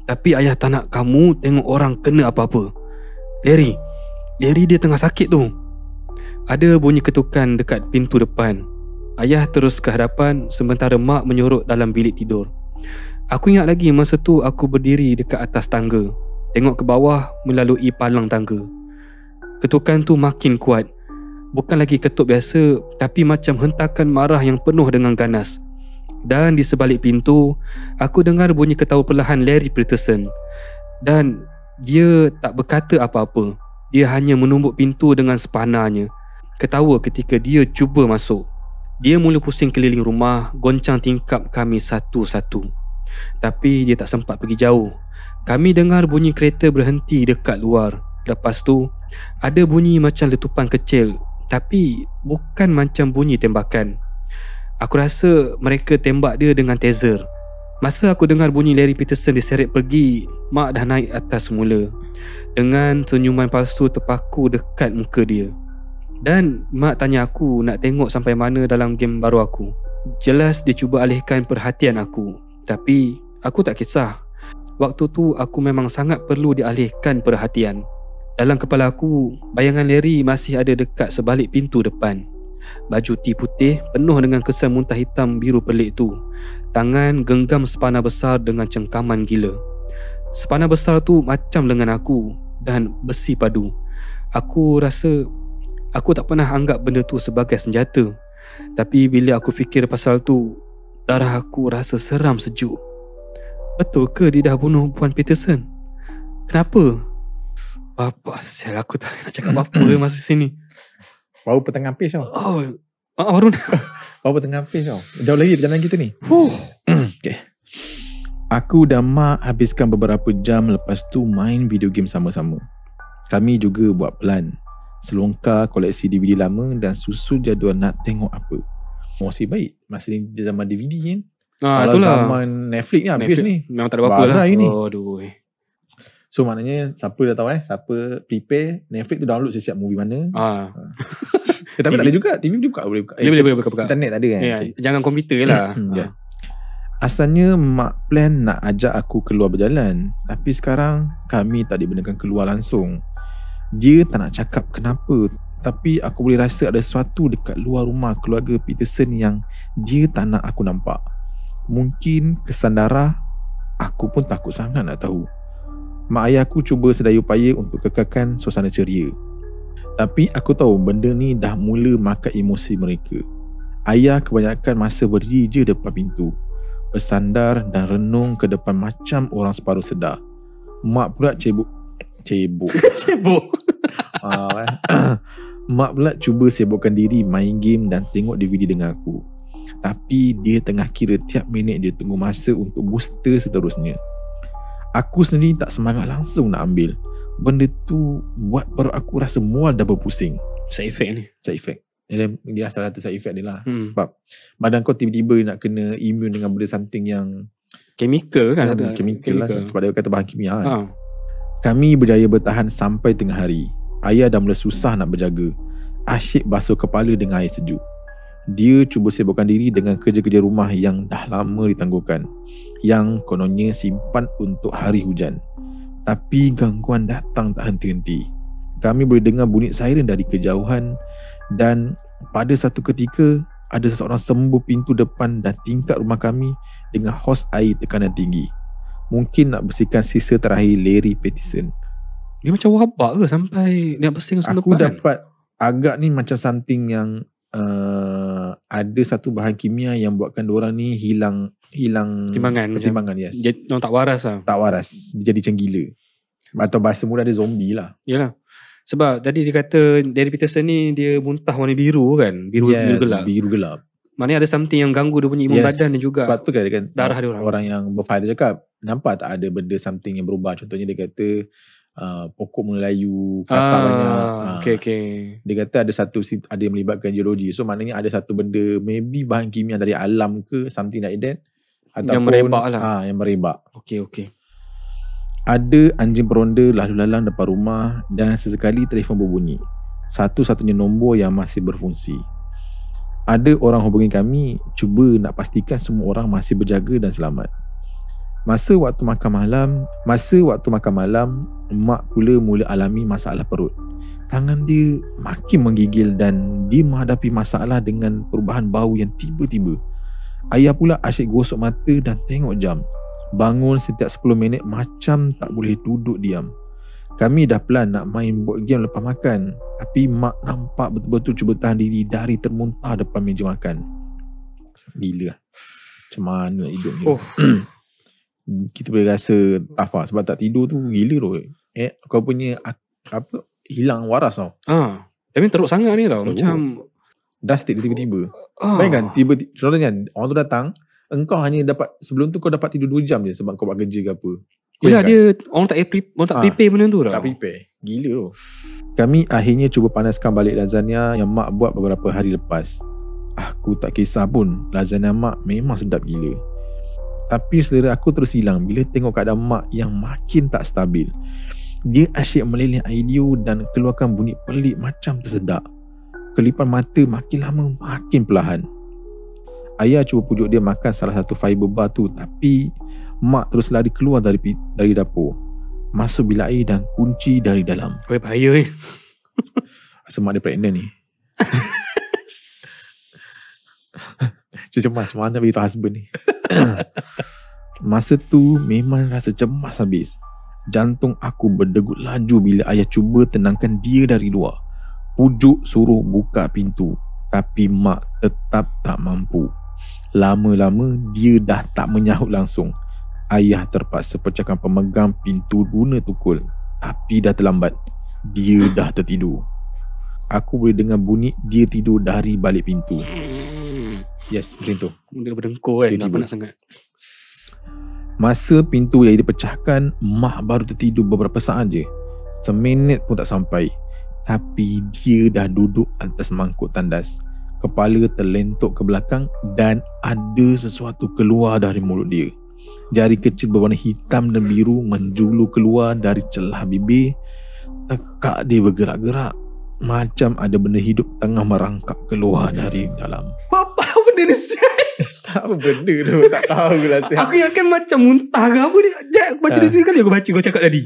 Tapi ayah tak nak kamu tengok orang kena apa-apa. Larry dia tengah sakit tu. Ada bunyi ketukan dekat pintu depan. Ayah terus ke hadapan sementara mak menyorok dalam bilik tidur. Aku ingat lagi masa tu aku berdiri dekat atas tangga, tengok ke bawah melalui palang tangga. Ketukan tu makin kuat. Bukan lagi ketuk biasa, tapi macam hentakan marah yang penuh dengan ganas. Dan di sebalik pintu, aku dengar bunyi ketawa perlahan Larry Peterson. Dan dia tak berkata apa-apa. Dia hanya menumbuk pintu dengan sepanahnya. Ketawa ketika dia cuba masuk. Dia mula pusing keliling rumah, goncang tingkap kami satu-satu. Tapi dia tak sempat pergi jauh. Kami dengar bunyi kereta berhenti dekat luar. Lepas tu, ada bunyi macam letupan kecil, tapi bukan macam bunyi tembakan. Aku rasa mereka tembak dia dengan taser. Masa aku dengar bunyi Larry Peterson diseret pergi, mak dah naik atas semula dengan senyuman palsu terpaku dekat muka dia. Dan mak tanya aku nak tengok sampai mana dalam game baru aku. Jelas dia cuba alihkan perhatian aku, tapi aku tak kisah. Waktu tu aku memang sangat perlu dialihkan perhatian. Dalam kepala aku, bayangan Larry masih ada dekat sebalik pintu depan. Baju tee putih penuh dengan kesan muntah hitam biru pelik tu. Tangan genggam sepanah besar dengan cengkaman gila. Sepanah besar tu macam lengan aku dan besi padu. Aku rasa aku tak pernah anggap benda tu sebagai senjata. Tapi bila aku fikir pasal tu, darah aku rasa seram sejuk. Betul ke dia dah bunuh Puan Peterson? Kenapa? Bapak sial, aku tak nak cakap apa masa sini. Baru petengah pace tau. Baru Baru petengah pace tau. Jauh lagi perjalanan kita ni. Okay. Aku dan mak habiskan beberapa jam lepas tu main video game sama-sama. Kami juga buat plan, selongkar koleksi DVD lama dan susun jadual nak tengok apa. Masih baik. Masih zaman DVD kan. Kalau Kalau zaman Netflix ni habis ni. Memang tak ada apa-apa lah. Barai ni. Aduh. So maknanya siapa dah tahu siapa prepare Netflix tu download sesiap movie mana. Tapi tak ada juga. TV boleh buka. Boleh buka. Internet tak ada kan. Ya, jangan komputer lah. Asalnya mak plan nak ajak aku keluar berjalan. Tapi sekarang kami tak dibenarkan keluar langsung. Dia tak nak cakap kenapa. Tapi aku boleh rasa ada sesuatu dekat luar rumah keluarga Peterson yang dia tak nak aku nampak. Mungkin kesan darah. Aku pun takut sangat nak tahu. Mak ayah aku cuba sedaya upaya untuk kekalkan suasana ceria. Tapi aku tahu benda ni dah mula makan emosi mereka. Ayah kebanyakan masa berdiri je depan pintu, bersandar dan renung ke depan macam orang separuh sedar. Mak pula cebok. Mak pula cuba sibukkan diri main game dan tengok DVD dengan aku. Tapi dia tengah kira tiap minit dia tunggu masa untuk booster seterusnya. Aku sendiri tak semangat langsung nak ambil. Benda tu buat perut aku rasa mual dan berpusing. Side effect ni. Side effect. Dia salah satu side effect dia lah. Sebab badan kau tiba-tiba nak kena immune dengan benda something yang chemical kan. Chemical lah. Sebab dia kata bahan kimia kan. Kami berjaya bertahan sampai tengah hari. Ayah dah mula susah nak berjaga. Asyik basuh kepala dengan air sejuk. Dia cuba sibukkan diri dengan kerja-kerja rumah yang dah lama ditangguhkan, yang kononnya simpan untuk hari hujan. Tapi gangguan datang tak henti-henti. Kami boleh dengar bunyi siren dari kejauhan. Dan pada satu ketika ada seseorang sembur pintu depan dan tingkap rumah kami dengan hos air tekanan tinggi. Mungkin nak bersihkan sisa terakhir Larry Peterson. Dia macam wabak ke sampai nak bersihkan semua Aku depan? dapat agak ni macam something yang ada satu bahan kimia yang buatkan diorang ni hilang pertimbangan. Yes. Dia tak waras lah. Tak waras. Dia jadi macam gila. Atau bahasa mudah dia zombie lah. Yalah. Sebab tadi dia kata Larry Peterson ni dia muntah warna biru kan. Biru gelap. Biru gelap. Maknanya ada something yang ganggu dia punya imun badan dia juga. Sebab tu kan darah dia orang yang berfile dia cakap, nampak tak ada benda something yang berubah. Contohnya dia kata pokok mula layu, katak banyak. Okay. Dia kata ada yang melibatkan geologi. So maknanya ada satu benda, maybe bahan kimia dari alam ke, something like that. Ataupun, yang merebak lah. Yang merebak. Okay. Ada anjing peronda lalu lalang depan rumah dan sesekali telefon berbunyi. Satu-satunya nombor yang masih berfungsi. Ada orang hubungi kami, cuba nak pastikan semua orang masih berjaga dan selamat. Masa waktu makan malam, mak pula mula alami masalah perut. Tangan dia makin menggigil dan dia menghadapi masalah dengan perubahan bau yang tiba-tiba. Ayah pula asyik gosok mata dan tengok jam. Bangun setiap 10 minit macam tak boleh duduk diam. Kami dah plan nak main board game lepas makan, tapi mak nampak betul-betul cuba tahan diri dari termuntah depan meja makan. Gila. Macam mana hidup ni? Kita boleh rasa tough lah. Sebab tak tidur tu gila tu. Kau punya hilang waras tau. Tapi teruk sangat ni tau. Macam drastic tiba-tiba. Bayangkan tiba-tiba, contohnya orang tu datang, engkau hanya dapat, sebelum tu kau dapat tidur 2 jam je sebab kau buat kerja ke apa. Yelah dia, orang tak prepare benda tu tau. Tak prepare. Gila tu. Kami akhirnya cuba panaskan balik lasagna yang mak buat beberapa hari lepas. Aku tak kisah pun, lasagna mak memang sedap gila. Tapi selera aku terus hilang bila tengok keadaan mak yang makin tak stabil. Dia asyik meleleh idea dan keluarkan bunyi pelik macam tersedak. Kelipan mata makin lama makin perlahan. Ayah cuba pujuk dia makan salah satu fiber bar tu, tapi mak terus lari keluar dari dapur, masuk bilik air dan kunci dari dalam. Bahaya ni. Rasa mak dia pregnant ni. Cemas, macam mana beritahu husband ni. Masa tu memang rasa cemas habis. Jantung aku berdegup laju bila ayah cuba tenangkan dia dari luar. Pujuk suruh buka pintu, tapi mak tetap tak mampu. Lama-lama dia dah tak menyahut langsung. Ayah terpaksa pecahkan pemegang pintu guna tukul, tapi dah terlambat. Dia dah tertidur. Aku boleh dengar bunyi dia tidur dari balik pintu. Yes, macam tu. Dia berdengkur kan, tak penat sangat. Masa pintu yang dipecahkan, mak baru tertidur beberapa saat je. Seminit pun tak sampai. Tapi dia dah duduk atas mangkuk tandas. kepala terlentuk ke belakang dan ada sesuatu keluar dari mulut dia. Jari kecil berwarna hitam dan biru menjulu keluar dari celah bibir. Tekak dia bergerak-gerak macam ada benda hidup tengah merangkak keluar dari dalam. Apa benda ni? Tak apa benda tu, tak tahu lah. Aku ingatkan macam muntah ke apa ni. Jack, aku baca dia kali aku baca kau cakap tadi.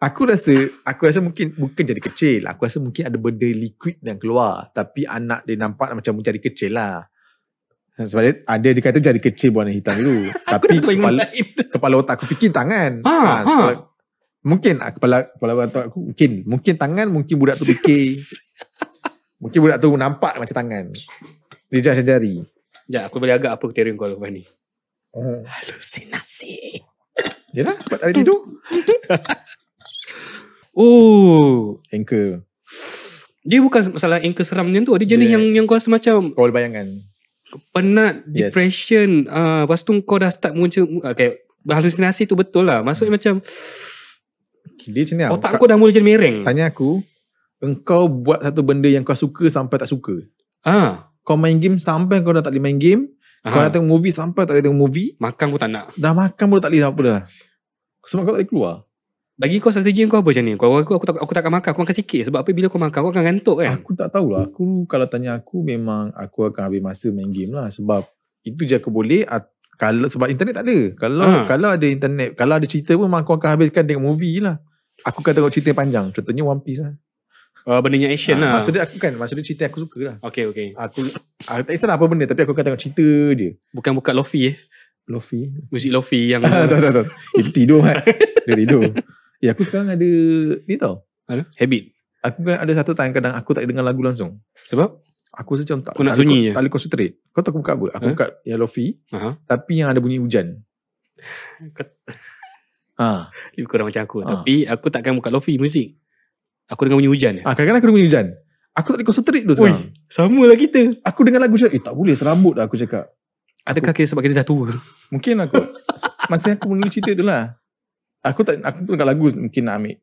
Aku rasa mungkin bukan jari kecil. Aku rasa mungkin ada benda liquid yang keluar. Tapi anak dia nampak macam jari kecil lah. Sebab dia kata jari kecil berwarna hitam dulu. Tapi kepala otak aku fikir tangan. Mungkin kepala otak aku mungkin tangan, mungkin budak tu fikir. Mungkin budak tu nampak macam tangan. Dia jari. Sekejap, aku boleh agak apa teori kau lepas ni. Halusinasi. Yelah, sebab tak ada tidur. Anchor. Dia bukan masalah anchor seram macam tu. Dia jenis yang kau rasa macam kau boleh bayangkan penat, depression, lepas tu kau dah start muncul halusinasi tu betul lah. Maksudnya macam dia macam ni lah. Otak kau dah mula jadi mereng. Tanya aku, engkau buat satu benda yang kau suka sampai tak suka. Kau main game sampai kau dah tak boleh main game. Kau nak tengok movie sampai tak boleh tengok movie. Makan pun tak nak. Dah makan pun tak boleh apa dah. Sebab kau tak boleh keluar. Bagi kau strategi kau apa macam ni? Aku takkan makan. Aku makan sikit. Sebab apa bila kau makan kau akan ngantuk kan? Aku tak tahulah. Aku kalau tanya aku memang aku akan habis masa main game lah. Sebab itu je aku boleh. Kalau sebab internet tak ada. Kalau ada internet, kalau ada cerita pun memang aku akan habiskan tengok movie lah. Aku akan tengok cerita yang panjang. Contohnya One Piece lah. Bendanya action lah. Maksudnya cerita yang aku suka lah. Okay. Aku tak kisahlah apa benda, tapi aku akan tengok cerita dia. Bukan buka Lofi Lofi? Musik Lofi yang tak. Itu tidur kan. Dia tidur. Aku sekarang ada ni tau. Habit. Aku kan ada satu time kadang aku tak dengar lagu langsung. Sebab? Aku rasa macam aku nak sunyi je. Tak boleh concentrate. Kau tahu aku buka apa? Aku buka yang Lofi. Tapi yang ada bunyi hujan. Lebih kurang macam aku. Tapi aku takkan buka Lofi muzik. Aku dengar bunyi hujan. Kadang-kadang aku dengar bunyi hujan. Aku tak boleh concentrate tu sekarang. Sama lah kita. Aku dengar lagu cakap, tak boleh serabut lah aku cakap. Adakah sebab kita dah tua? Mungkin aku. Masa aku menulis cerita tu lah. Aku dengar lagu mungkin nak ambil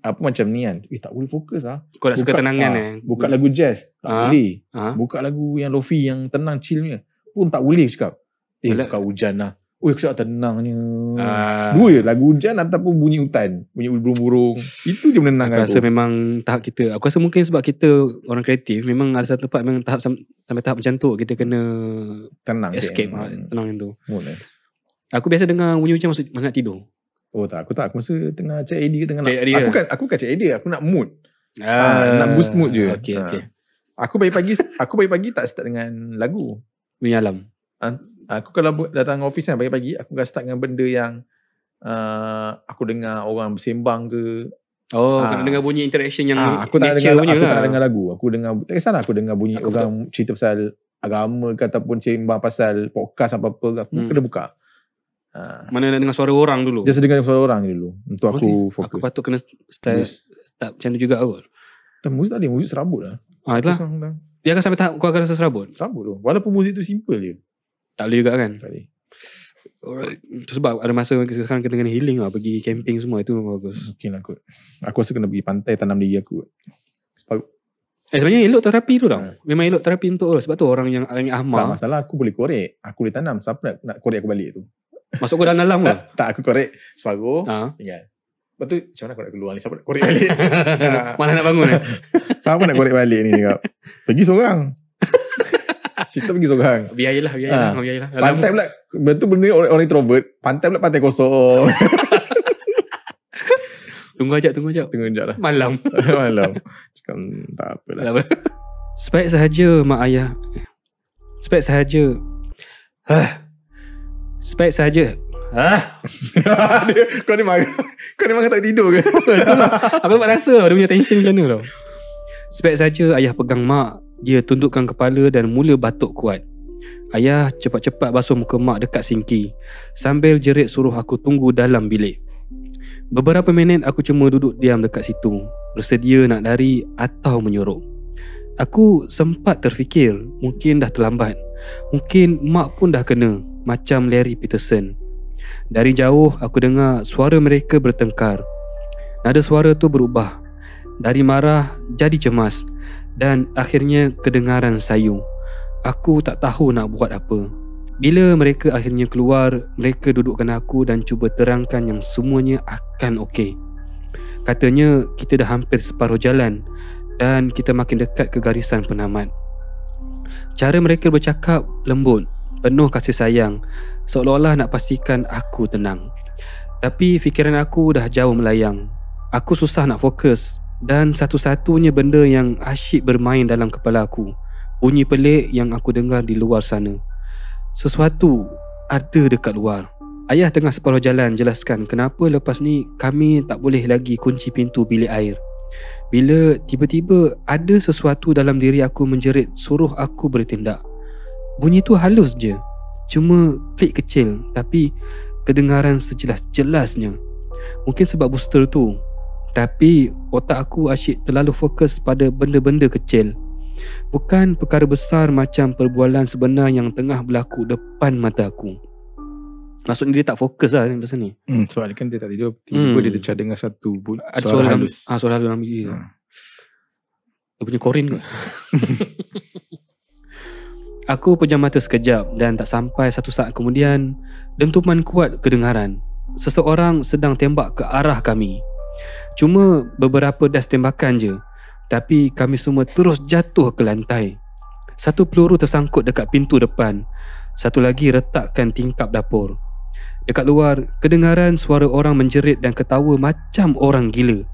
apa macam ni kan. Tak boleh fokus lah. Kau nak suka tenangan buka lagu jazz. Tak boleh. Buka lagu yang Lofi yang tenang chillnya. Pun tak boleh cakap. Buka hujan lah. Aku cakap tenangnya. Dua je, lagu hujan ataupun bunyi hutan. Bunyi burung-burung. Itu je menenangkan aku. Aku rasa memang tahap kita. Aku rasa mungkin sebab kita orang kreatif, memang ada satu tempat memang tahap sampai tahap macam tu. Kita kena tenang, escape tenang macam tu. Aku biasa dengar bunyi hujan maksud nak tidur. Tak, aku tak. Aku masa tengah check AD ke tengah nak. Aku bukan check AD, aku nak mood. Nak boost mood je. Okay. Aku pagi-pagi tak start dengan lagu. Bunyi alam. Aku kalau datang office kan pagi-pagi, aku akan start dengan benda yang aku dengar orang bersembang ke. Kena dengar bunyi interaction yang aku nature punya lah. Aku tak dengar lagu. Aku dengar, tak kisahlah aku dengar bunyi orang cerita pasal agama ke ataupun sembang pasal podcast apa-apa. Aku kena buka. Mana nak dengar suara orang dulu? Just dengar suara orang dulu. Untuk aku fokus. Aku patut kena start macam tu juga kot. Muzik tak ada, muzik serabut lah. Itulah. Dia akan sampai tahap kau akan rasa serabut? Serabut tu. Walaupun muzik tu simple je. Tak boleh juga kan? Tak boleh. Itu sebab ada masa sekarang kita kena healing lah. Pergi camping semua. Itu bagus. Mungkin lah kot. Aku rasa kena pergi pantai tanam diri aku. Sebenarnya elok terapi tu tau. Memang elok terapi untuk sebab tu orang yang ahmad. Tak masalah, aku boleh korek. Aku boleh tanam. Siapa nak korek aku balik tu? Masuk kau dalam ke? Tak, aku korek separuh. Tinggal. Lepas tu macam mana aku nak keluar ni? Siapa nak korek balik? Mana nak bangun Siapa nak korek balik ni? Pergi seorang. Cerita pergi seorang. Biayalah. Pantai pula. Betul benda orang introvert. Pantai pula pantai kosong. Tunggu ajak lah. Malam. Cakap tak apalah. Spek sahaja mak ayah. Spek sahaja. Kau ni marah tak tidur ke? Betul lah. Aku dapat rasa dia punya tension macam mana tau. Spek saja ayah pegang mak. Dia tundukkan kepala dan mula batuk kuat. Ayah cepat-cepat basuh muka mak dekat sinki sambil jerit suruh aku tunggu dalam bilik. Beberapa minit aku cuma duduk diam dekat situ, bersedia nak lari atau menyorok. Aku sempat terfikir mungkin dah terlambat. Mungkin mak pun dah kena, macam Larry Peterson. Dari jauh aku dengar suara mereka bertengkar. Nada suara tu berubah. Dari marah jadi cemas. Dan akhirnya kedengaran sayu. Aku tak tahu nak buat apa. Bila mereka akhirnya keluar, mereka dudukkan aku dan cuba terangkan yang semuanya akan okey. Katanya kita dah hampir separuh jalan dan kita makin dekat ke garisan penamat. Cara mereka bercakap lembut, penuh kasih sayang, seolah-olah nak pastikan aku tenang. Tapi fikiran aku dah jauh melayang. Aku susah nak fokus dan satu-satunya benda yang asyik bermain dalam kepala aku, bunyi pelik yang aku dengar di luar sana. Sesuatu ada dekat luar. Ayah tengah separuh jalan jelaskan kenapa lepas ni kami tak boleh lagi kunci pintu bilik air. Bila tiba-tiba ada sesuatu dalam diri aku menjerit suruh aku bertindak. Bunyi tu halus je, cuma klik kecil tapi kedengaran sejelas-jelasnya. Mungkin sebab booster tu, tapi otak aku asyik terlalu fokus pada benda-benda kecil, bukan perkara besar macam perbualan sebenar yang tengah berlaku depan mata aku. Maksudnya dia tak fokus lah pasal ni. Sebab kan dia tak tidur, tiba-tiba dia tercah dengar satu suara halus. Suara halus dalam diri dia. Dia punya korin kot. Aku pejam mata sekejap dan tak sampai satu saat kemudian, dentuman kuat kedengaran. Seseorang sedang tembak ke arah kami. Cuma beberapa das tembakan je, tapi kami semua terus jatuh ke lantai. Satu peluru tersangkut dekat pintu depan, satu lagi retakkan tingkap dapur. Dekat luar, kedengaran suara orang menjerit dan ketawa macam orang gila.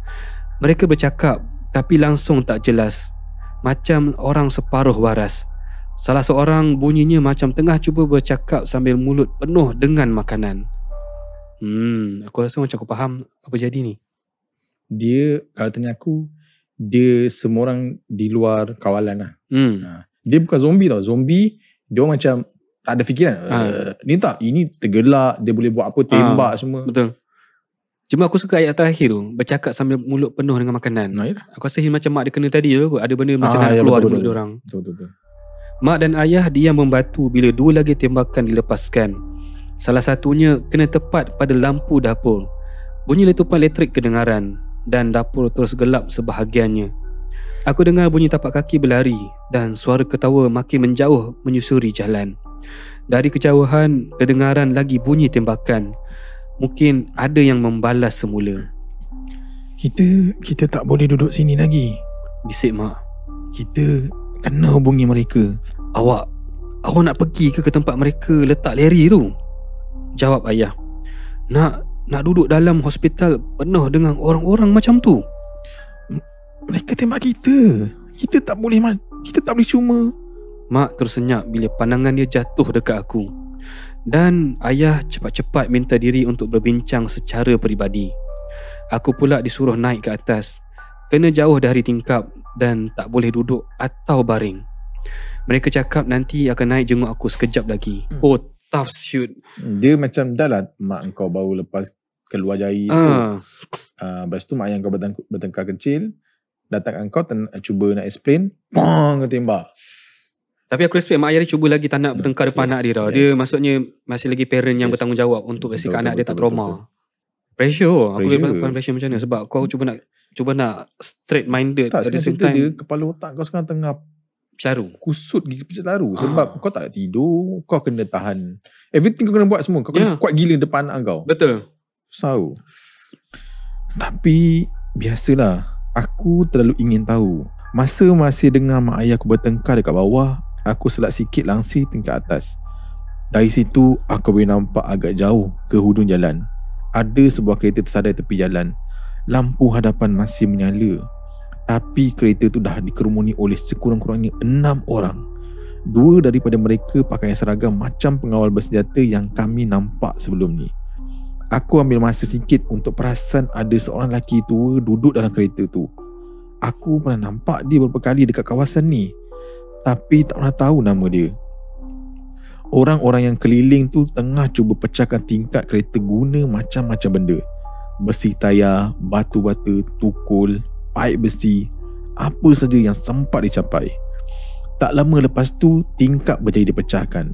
Mereka bercakap tapi langsung tak jelas, macam orang separuh waras. Salah seorang bunyinya macam tengah cuba bercakap sambil mulut penuh dengan makanan. Aku rasa macam aku faham apa jadi ni. Dia, kalau tanya aku, dia semua orang di luar kawalan lah. Dia bukan zombie tau. Zombie, dia macam tak ada fikiran. Ni tak, ini tergelak, dia boleh buat apa, tembak semua. Betul. Cuma aku suka ayat terakhir tu, bercakap sambil mulut penuh dengan makanan. Aku rasa macam mak dia kena tadi tu, ada benda macam nak keluar dari mulut dia orang. Betul. Mak dan ayah diam membatu bila dua lagi tembakan dilepaskan. Salah satunya kena tepat pada lampu dapur. Bunyi letupan elektrik kedengaran dan dapur terus gelap sebahagiannya. Aku dengar bunyi tapak kaki berlari dan suara ketawa makin menjauh menyusuri jalan. Dari kejauhan kedengaran lagi bunyi tembakan. Mungkin ada yang membalas semula. Kita tak boleh duduk sini lagi, bisik mak. Kita kena hubungi mereka. Awak nak pergi ke tempat mereka letak Larry tu? Jawab ayah. Nak duduk dalam hospital penuh dengan orang-orang macam tu? Mereka tembak kita. Kita tak boleh cuma. Mak tersenyap bila pandangan dia jatuh dekat aku. Dan ayah cepat-cepat minta diri untuk berbincang secara peribadi. Aku pula disuruh naik ke atas. Kena jauh dari tingkap dan tak boleh duduk atau baring. Mereka cakap nanti akan naik jenguk aku sekejap lagi. Oh, tough shoot. Dia macam dah lah mak kau baru lepas keluar jari tu. Lepas tu mak yang kau bertengkar kecil datang kau cuba nak explain, kau tembak. Tapi aku respect mak ayah dia cuba lagi tak nak bertengkar depan anak dia tau. Dia maksudnya masih lagi parent yang bertanggungjawab untuk pastikan anak dia tak trauma. Pressure. Aku boleh pressure macam mana sebab kau cuba nak straight minded tak, at the same time. Dia kepala otak kau sekarang tengah Pecelaru. Kusut gigi pecelaru. Sebab kau tak nak tidur, kau kena tahan everything kau kena buat semua. Kau kena kuat gila depan anak kau. Betul. So tapi biasalah, aku terlalu ingin tahu. Masa masih dengar mak ayah aku bertengkar dekat bawah, aku selat sikit langsir tingkat atas. Dari situ aku boleh nampak agak jauh ke hujung jalan. Ada sebuah kereta tersadai tepi jalan. Lampu hadapan masih menyala. Tapi kereta tu dah dikerumuni oleh sekurang-kurangnya 6 orang. 2 daripada mereka pakaian seragam macam pengawal bersenjata yang kami nampak sebelum ni. Aku ambil masa sikit untuk perasan ada seorang lelaki tua duduk dalam kereta tu. Aku pernah nampak dia beberapa kali dekat kawasan ni, tapi tak pernah tahu nama dia. Orang-orang yang keliling tu tengah cuba pecahkan tingkap kereta guna macam-macam benda. Besi tayar, batu bata, tukul, paip besi, apa saja yang sempat dicapai. Tak lama lepas tu, tingkap berjaya dipecahkan.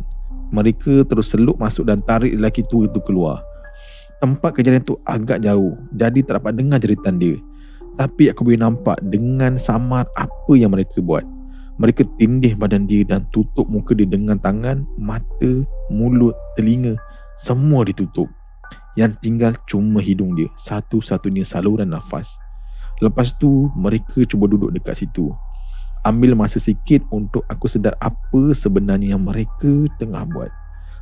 Mereka terus selup masuk dan tarik lelaki tua itu keluar. Tempat kejadian tu agak jauh, jadi tak dapat dengar jeritan dia. Tapi aku boleh nampak dengan samar apa yang mereka buat. Mereka tindih badan dia dan tutup muka dia dengan tangan, mata, mulut, telinga. Semua ditutup. Yang tinggal cuma hidung dia, satu-satunya saluran nafas. Lepas tu mereka cuba duduk dekat situ. Ambil masa sikit untuk aku sedar apa sebenarnya yang mereka tengah buat.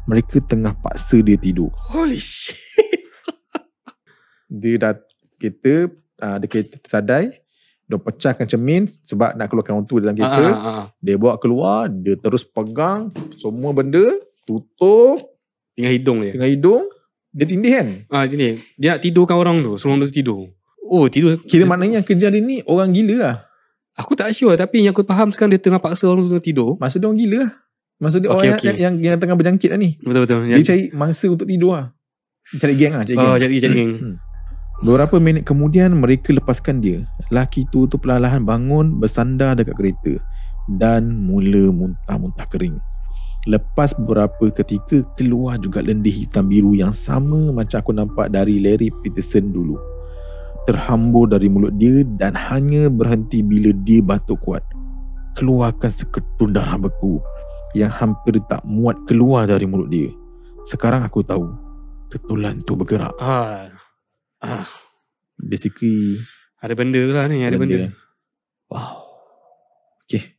Mereka tengah paksa dia tidur. Holy shit. Dia dah kereta, dia kereta tersadai. Dia pecahkan cermin sebab nak keluarkan orang tu dalam kereta. Dia bawa keluar, dia terus pegang semua benda, tutup. Tinggal hidung dia. Tinggal hidung. Dia tindih kan? Tindih. Dia nak tidurkan orang tu. Semua orang tu tidur. Oh, tidur. Kira maknanya kerja dia ni orang gila lah. Aku tak sure, tapi yang aku faham sekarang dia tengah paksa orang tu tidur. Masa dia orang gila lah. Masa dia orang yang tengah berjangkit lah ni. Betul-betul. Dia cari mangsa untuk tidur lah. Cari geng lah. Cari geng. Beberapa minit kemudian mereka lepaskan dia. Lelaki tu perlahan bangun, bersandar dekat kereta dan mula muntah-muntah kering. Lepas beberapa ketika, keluar juga lendir hitam biru yang sama macam aku nampak dari Larry Peterson dulu. Terhambur dari mulut dia dan hanya berhenti bila dia batuk kuat. Keluarkan seketul darah beku yang hampir tak muat keluar dari mulut dia. Sekarang aku tahu ketulan tu bergerak. Basically ada benda lah ni. Ada benda. Wow. Okay.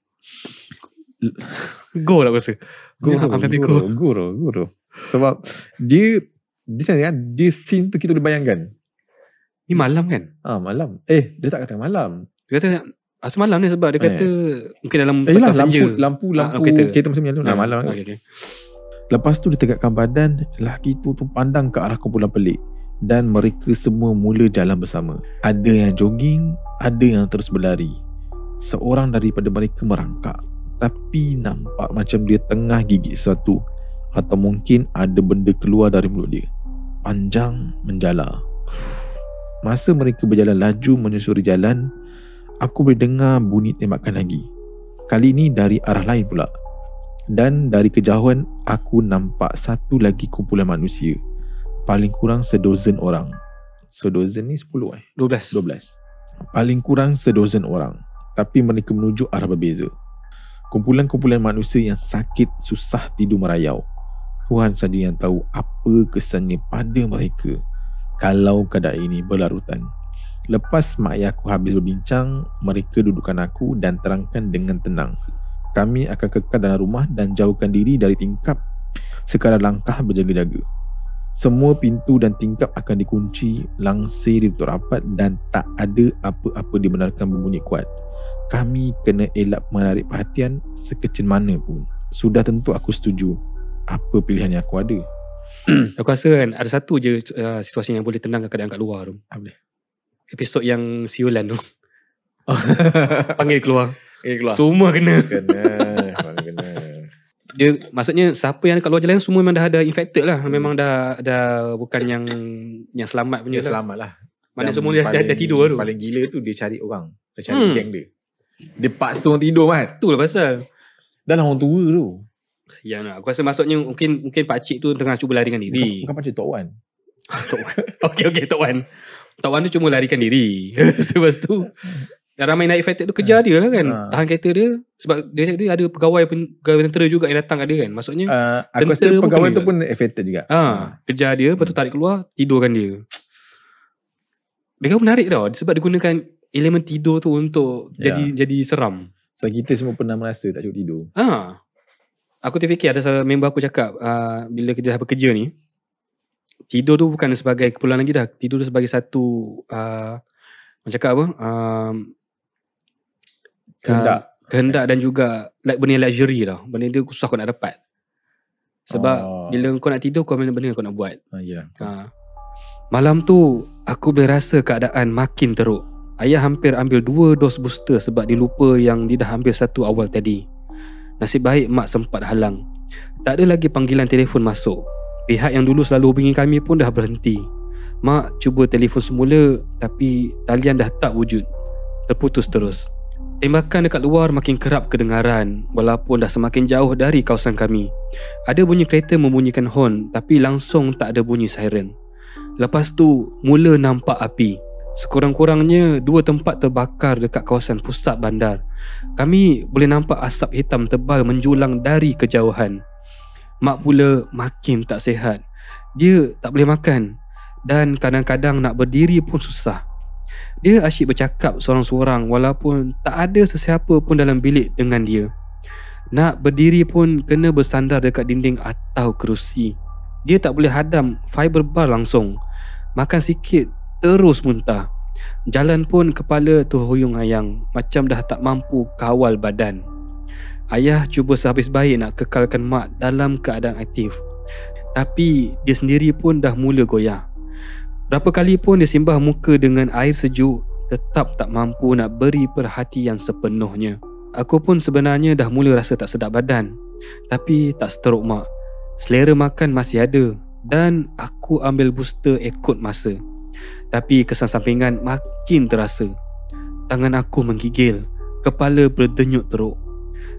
Go lah aku rasa. Go. Sebab dia scene tu kita boleh bayangkan. Ni malam kan? Malam. Dia tak kata malam. Dia kata asal malam ni sebab dia kata mungkin dalam petang senja. Lampu kereta mesti menyala malam. Okay. Lepas tu dia tegakkan badan. Lelaki tu pandang ke arah kumpulan pelik. Dan mereka semua mula jalan bersama. Ada yang jogging, ada yang terus berlari. Seorang daripada mereka merangkak, tapi nampak macam dia tengah gigit sesuatu, atau mungkin ada benda keluar dari mulut dia. Panjang menjala. Masa mereka berjalan laju menyusuri jalan, aku boleh dengar bunyi tembakan lagi. Kali ni dari arah lain pula. Dan dari kejauhan aku nampak satu lagi kumpulan manusia. Paling kurang sedozen orang. Sedozen ni 10 12. Paling kurang sedozen orang. Tapi mereka menuju arah berbeza. Kumpulan-kumpulan manusia yang sakit, susah tidur merayau. Tuhan saja yang tahu apa kesannya pada mereka kalau keadaan ini berlarutan. Lepas mak ayah aku habis berbincang, mereka dudukkan aku dan terangkan dengan tenang. Kami akan kekal dalam rumah dan jauhkan diri dari tingkap sekadar langkah berjaga-jaga. Semua pintu dan tingkap akan dikunci, langsir ditutup rapat dan tak ada apa-apa dibenarkan berbunyi kuat. Kami kena elak menarik perhatian sekecil mana pun. Sudah tentu aku setuju. Apa pilihan yang aku ada? Aku rasa kan ada satu je situasi yang boleh tenangkan keadaan kat luar tu. Apa dia? Episod yang siulan tu. Panggil keluar. Semua kena. Dia maksudnya siapa yang kat luar jalan semua memang dah ada infected lah. Memang dah bukan yang selamat punya. Selamat lah. Mana semua dah tidur tu. Paling gila tu dia cari orang. Dia cari geng dia. Dia paksa orang tidur kan. Itulah pasal. Dan orang tua tu. Siang lah. Aku rasa maksudnya mungkin pakcik tu tengah cuba larikan diri. Bukan pakcik, Tok Wan. Okay, Tok Wan. Tok Wan tu cuma larikan diri. Lepas tu ramai naik infected tu kejar dia lah kan. Tahan kereta dia. Sebab dia cakap dia ada pegawai tentera juga yang datang ada kan. Maksudnya aku rasa pegawai tu pun affected juga. Kejar dia, lepas tu tarik keluar, tidurkan dia. Dia kan menarik tau. Sebab dia gunakan elemen tidur tu untuk jadi seram. So kita semua pernah merasa tak cukup tidur. Aku terfikir ada member aku cakap bila kita dah bekerja ni, tidur tu bukan sebagai keperluan lagi dah. Tidur tu sebagai satu macam cakap apa, kehendak dan juga benda luxury tau. Benda tu susah kau nak dapat. Sebab bila kau nak tidur, kau benda kau nak buat. Malam tu aku boleh rasa keadaan makin teruk. Ayah hampir ambil 2 dos booster sebab dia lupa yang dia dah ambil 1 awal tadi. Nasib baik mak sempat halang. Tak ada lagi panggilan telefon masuk. Pihak yang dulu selalu hubungi kami pun dah berhenti. Mak cuba telefon semula tapi talian dah tak wujud. Terputus terus. Tembakan dekat luar makin kerap kedengaran walaupun dah semakin jauh dari kawasan kami. Ada bunyi kereta membunyikan horn tapi langsung tak ada bunyi siren. Lepas tu mula nampak api. Sekurang-kurangnya 2 tempat terbakar dekat kawasan pusat bandar. Kami boleh nampak asap hitam tebal menjulang dari kejauhan. Mak pula makin tak sihat. Dia tak boleh makan dan kadang-kadang nak berdiri pun susah. Dia asyik bercakap seorang-seorang walaupun tak ada sesiapa pun dalam bilik dengan dia. Nak berdiri pun kena bersandar dekat dinding atau kerusi. Dia tak boleh hadam fiber bar langsung. Makan sikit terus muntah. Jalan pun kepala terhuyung-hayang, macam dah tak mampu kawal badan. Ayah cuba sehabis baik nak kekalkan mak dalam keadaan aktif, tapi dia sendiri pun dah mula goyah. Berapa kali pun dia simbah muka dengan air sejuk, tetap tak mampu nak beri perhatian sepenuhnya. Aku pun sebenarnya dah mula rasa tak sedap badan, tapi tak seteruk mak. Selera makan masih ada dan aku ambil booster ikut masa. Tapi kesan sampingan makin terasa. Tangan aku menggigil, kepala berdenyut teruk.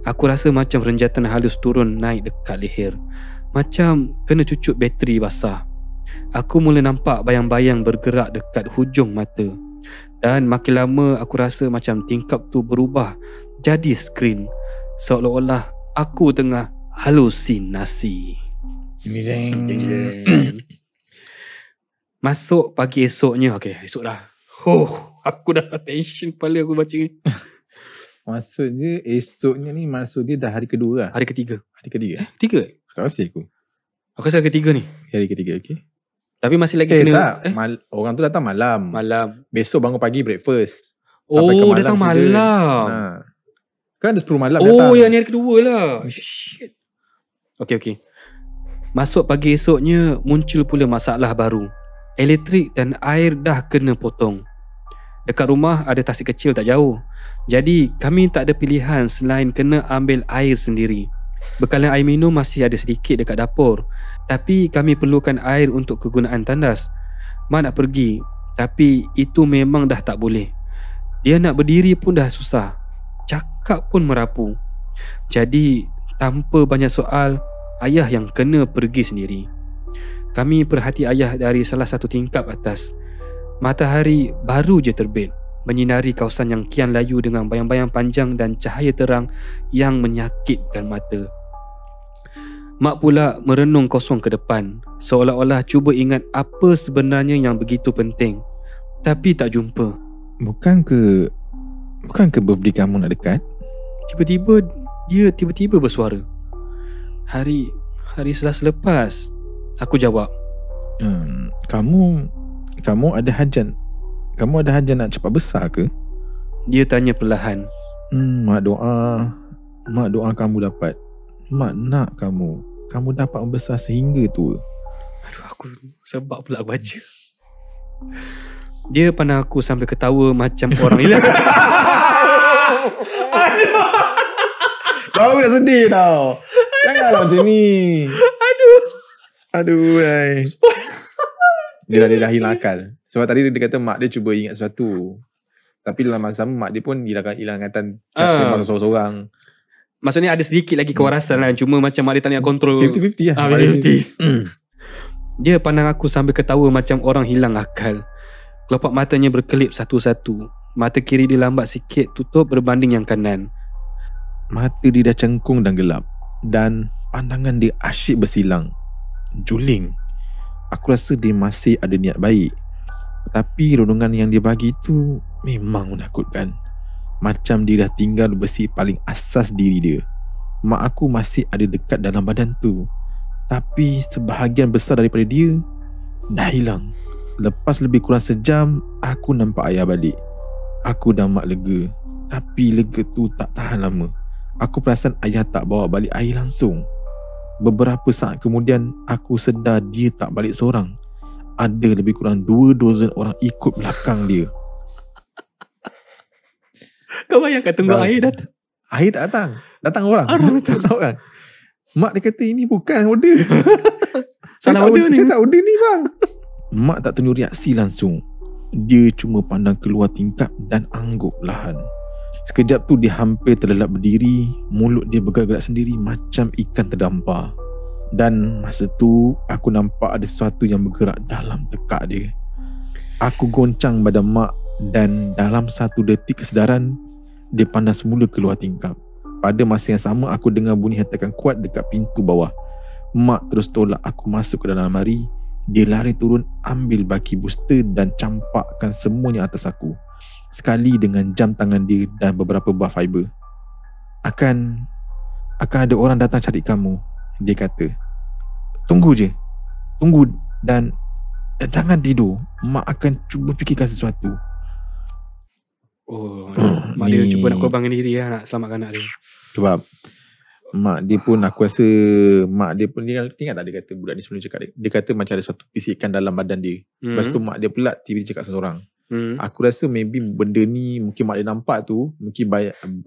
Aku rasa macam renjatan halus turun naik dekat leher, macam kena cucuk bateri basah. Aku mula nampak bayang-bayang bergerak dekat hujung mata. Dan makin lama aku rasa macam tingkap tu berubah jadi skrin, seolah-olah aku tengah halusinasi. Masuk pagi esoknya. Okay, esok dah. Aku dah tension kepala aku baca ni. Maksudnya esoknya ni, maksud dia dah hari kedua lah. Hari ketiga. Hari ketiga? Tiga? Tak pasti aku. Aku rasa hari ketiga ni. Hari ketiga, okay. Tapi masih lagi kena. Tak. Orang tu datang malam. Malam. Besok bangun pagi breakfast. Sampai ke malam datang malam. Kan ada 10 malam Oh, datang. yang ni hari kedua lah. Shit. Okay. Masuk pagi esoknya, muncul pula masalah baru. Elektrik dan air dah kena potong. Dekat rumah ada tasik kecil tak jauh. Jadi kami tak ada pilihan selain kena ambil air sendiri. Bekalan air minum masih ada sedikit dekat dapur, tapi kami perlukan air untuk kegunaan tandas. Mak nak pergi, tapi itu memang dah tak boleh. Dia nak berdiri pun dah susah, cakap pun merapu. Jadi tanpa banyak soal, ayah yang kena pergi sendiri. Kami perhati ayah dari salah satu tingkap atas. Matahari baru je terbit, menyinari kawasan yang kian layu dengan bayang-bayang panjang dan cahaya terang yang menyakitkan mata. Mak pula merenung kosong ke depan, seolah-olah cuba ingat apa sebenarnya yang begitu penting, tapi tak jumpa. Bukan ke birthday kamu nak dekat? Tiba-tiba bersuara. Hari Selasa lepas. Aku jawab. Kamu ada hajat. Kamu ada hajat nak cepat besar ke? Dia tanya perlahan. Mak doa kamu dapat. Mak nak kamu dapat membesar sehingga tua. Aduh, aku sebab pula baca. Dia pandang aku sambil ketawa macam orang hilang. Baru dah sedih tau. Janganlah macam ni. Aduh. Dia dah hilang akal. Sebab tadi dia kata mak dia cuba ingat sesuatu, tapi dalam masa sama mak dia pun hilang ingatan sembang seorang-seorang. Maksudnya ada sedikit lagi kewarasan lah. Cuma macam mak dia tak nak kontrol. 50-50 lah. 50-50. Dia pandang aku sambil ketawa macam orang hilang akal. Kelopak matanya berkelip satu-satu. Mata kiri dia lambat sikit tutup berbanding yang kanan. Mata dia dah cengkung dan gelap, dan pandangan dia asyik bersilang, juling. Aku rasa dia masih ada niat baik, tapi renungan yang dia bagi tu memang menakutkan. Macam dia dah tinggal besi paling asas diri dia. Mak aku masih ada dekat dalam badan tu, tapi sebahagian besar daripada dia dah hilang. Lepas lebih kurang sejam, aku nampak ayah balik. Aku dah mak lega, tapi lega tu tak tahan lama. Aku perasan ayah tak bawa balik air langsung. Beberapa saat kemudian, aku sedar dia tak balik seorang. Ada lebih kurang 2 dozen orang ikut belakang dia. Kau bayangkan tunggu air datang. Air tak datang. Datang orang. Orang. Mak dia kata ini bukan order. Salah order ni. Saya tak order ni bang. Mak tak tunjuk reaksi langsung. Dia cuma pandang keluar tingkap dan angguk perlahan. Sekejap tu dia hampir terlelap berdiri. Mulut dia bergerak-gerak sendiri macam ikan terdampar. Dan masa tu aku nampak ada sesuatu yang bergerak dalam tekak dia. Aku goncang badan mak dan dalam satu detik kesedaran, dia pandang semula keluar tingkap. Pada masa yang sama, aku dengar bunyi hentakan kuat dekat pintu bawah. Mak terus tolak aku masuk ke dalam almari. Dia lari turun, ambil baki booster dan campakkan semuanya atas aku. Sekali dengan jam tangan dia dan beberapa bar fiber. Akan ada orang datang cari kamu, dia kata. Tunggu je. Tunggu dan jangan tidur. Mak akan cuba fikirkan sesuatu. Oh, mak dia cuba nak korbankan diri lah, nak selamatkan anak dia. Sebab mak dia pun, aku rasa mak dia pun, dia ingat tak dia kata budak ni sebelum cakap dia kata macam ada satu bisikan dalam badan dia. Lepas tu mak dia pula tiba-tiba cakap seseorang. Aku rasa maybe benda ni mungkin mak dia nampak tu, mungkin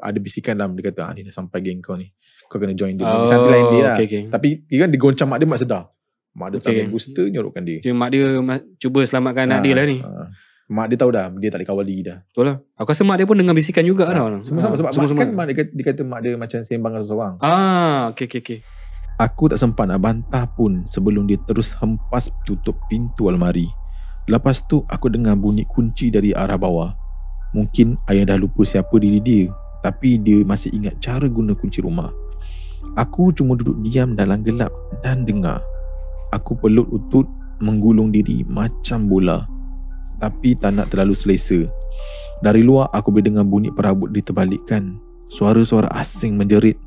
ada bisikan dalam dia kata, ni dah sampai geng kau ni, kau kena join dia. Santai lain dia lah. Okay. Tapi dia kan digoncang mak dia, mak sedar. Mak dia tak ambil booster, nyorokkan dia. Jadi mak dia cuba selamatkan anak dia lah ni. Mak dia tahu dah dia tak boleh kawal diri dah. Betul lah. Aku rasa mak dia pun dengar bisikan juga tau. Semua sebab kan mak dia kata mak dia macam sembang dengan seseorang. Okay. Aku tak sempat nak bantah pun sebelum dia terus hempas tutup pintu almari. Lepas tu aku dengar bunyi kunci dari arah bawah. Mungkin ayah dah lupa siapa diri dia, tapi dia masih ingat cara guna kunci rumah. Aku cuma duduk diam dalam gelap dan dengar. Aku peluk lutut, menggulung diri macam bola, tapi tak nak terlalu selesa. Dari luar aku boleh dengar bunyi perabot diterbalikkan. Suara-suara asing menjerit.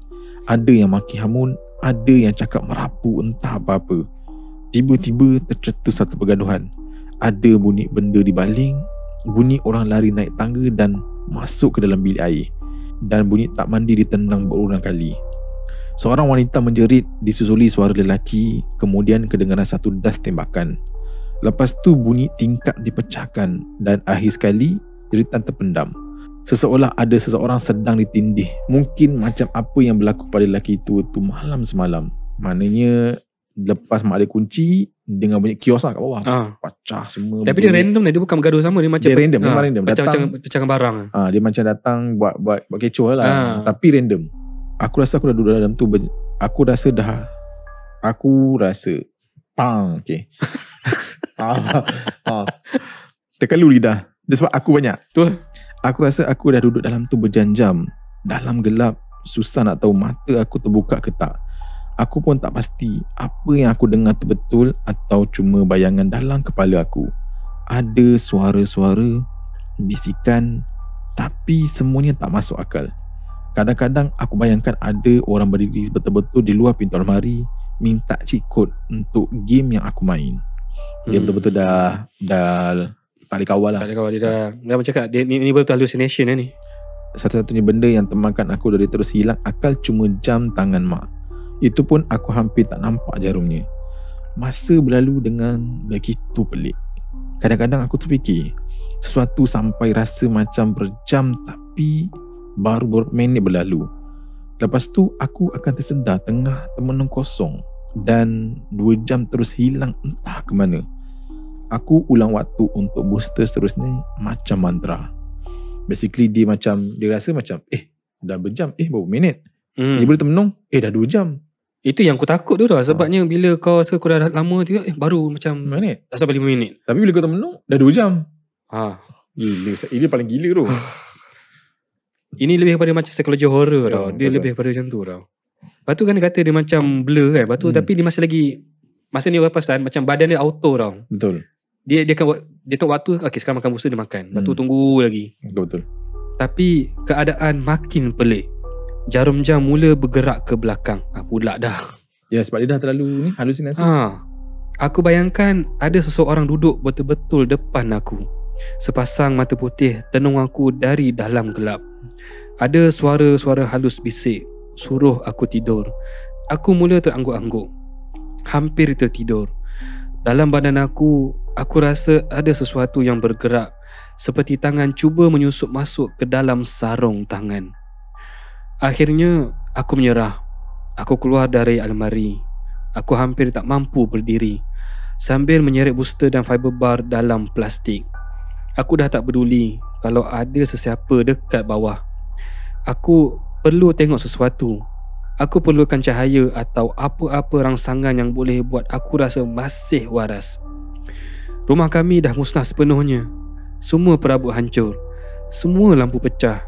Ada yang maki hamun, ada yang cakap merapu entah apa-apa. Tiba-tiba tercetus satu pergaduhan. Ada bunyi benda dibaling, bunyi orang lari naik tangga dan masuk ke dalam bilik air, dan bunyi tak mandi ditendang berulang kali. Seorang wanita menjerit disusuli suara lelaki, kemudian kedengaran satu das tembakan. Lepas tu bunyi tingkap dipecahkan dan akhir sekali jeritan terpendam. Seseolah ada seseorang sedang ditindih. Mungkin macam apa yang berlaku pada lelaki itu malam semalam. Maknanya lepas mak dia kunci, dengan banyak kios lah kat bawah. Pecah semua. Tapi dia random dia bukan bergaduh sama, dia macam dia random, memang random. Pecahkan barang. Dia macam datang buat kecoh lah. Tapi random. Aku rasa aku dah duduk dalam tu. Aku rasa pang. Okay. Terkalu lidah. Dia sebab aku banyak. Betul. Aku rasa aku dah duduk dalam tu berjam-jam. Dalam gelap, susah nak tahu mata aku terbuka ke tak. Aku pun tak pasti apa yang aku dengar tu betul atau cuma bayangan dalam kepala aku. Ada suara-suara, bisikan, tapi semuanya tak masuk akal. Kadang-kadang aku bayangkan ada orang berdiri betul-betul di luar pintu almari minta cheat code untuk game yang aku main. Dia betul-betul dah tak boleh kawal lah. Tak boleh kawal, dia dah cakap ni betul hallucination ni. Satu-satunya benda yang temankan aku dari terus hilang akal cuma jam tangan mak. Itu pun aku hampir tak nampak jarumnya. Masa berlalu dengan begitu pelik. Kadang-kadang aku terfikir sesuatu sampai rasa macam berjam, tapi baru minit berlalu. Lepas tu aku akan tersedar tengah termenung kosong, dan 2 jam terus hilang entah ke mana. Aku ulang waktu untuk booster seterusnya macam mantra. Basically dia rasa macam dah berjam, baru minit. Dia boleh termenung, dah 2 jam. Itu yang aku takut tu tau. Sebabnya bila kau rasa kau dah lama tu, baru macam minit, tak sampai 5 minit. Tapi bila kau termenung dah 2 jam. Gila. Ini paling gila tu. Ini lebih kepada macam psikologi horror tau. Dia lebih kepada macam tu tau. Lepas tu kan dia kata dia macam blur kan. Lepas tu tapi dia masih lagi, masa ni orang perasan macam badan dia auto tau. Betul. Dia tengok waktu, okay sekarang makan booster, dia makan. Lepas tu tunggu lagi. Betul. Tapi keadaan makin pelik. Jarum jam mula bergerak ke belakang. Pula dah. Ya, sebab dia dah terlalu halusinasi. Aku bayangkan ada seseorang duduk betul-betul depan aku. Sepasang mata putih tenung aku dari dalam gelap. Ada suara-suara halus bisik, suruh aku tidur. Aku mula terangguk-angguk, hampir tertidur. Dalam badan aku rasa ada sesuatu yang bergerak, seperti tangan cuba menyusup masuk ke dalam sarung tangan. Akhirnya aku menyerah. Aku keluar dari almari. Aku hampir tak mampu berdiri sambil menyeret booster dan fiber bar dalam plastik. Aku dah tak peduli kalau ada sesiapa dekat bawah. Aku perlu tengok sesuatu. Aku perlukan cahaya atau apa-apa rangsangan yang boleh buat aku rasa masih waras. Rumah kami dah musnah sepenuhnya. Semua perabot hancur. Semua lampu pecah.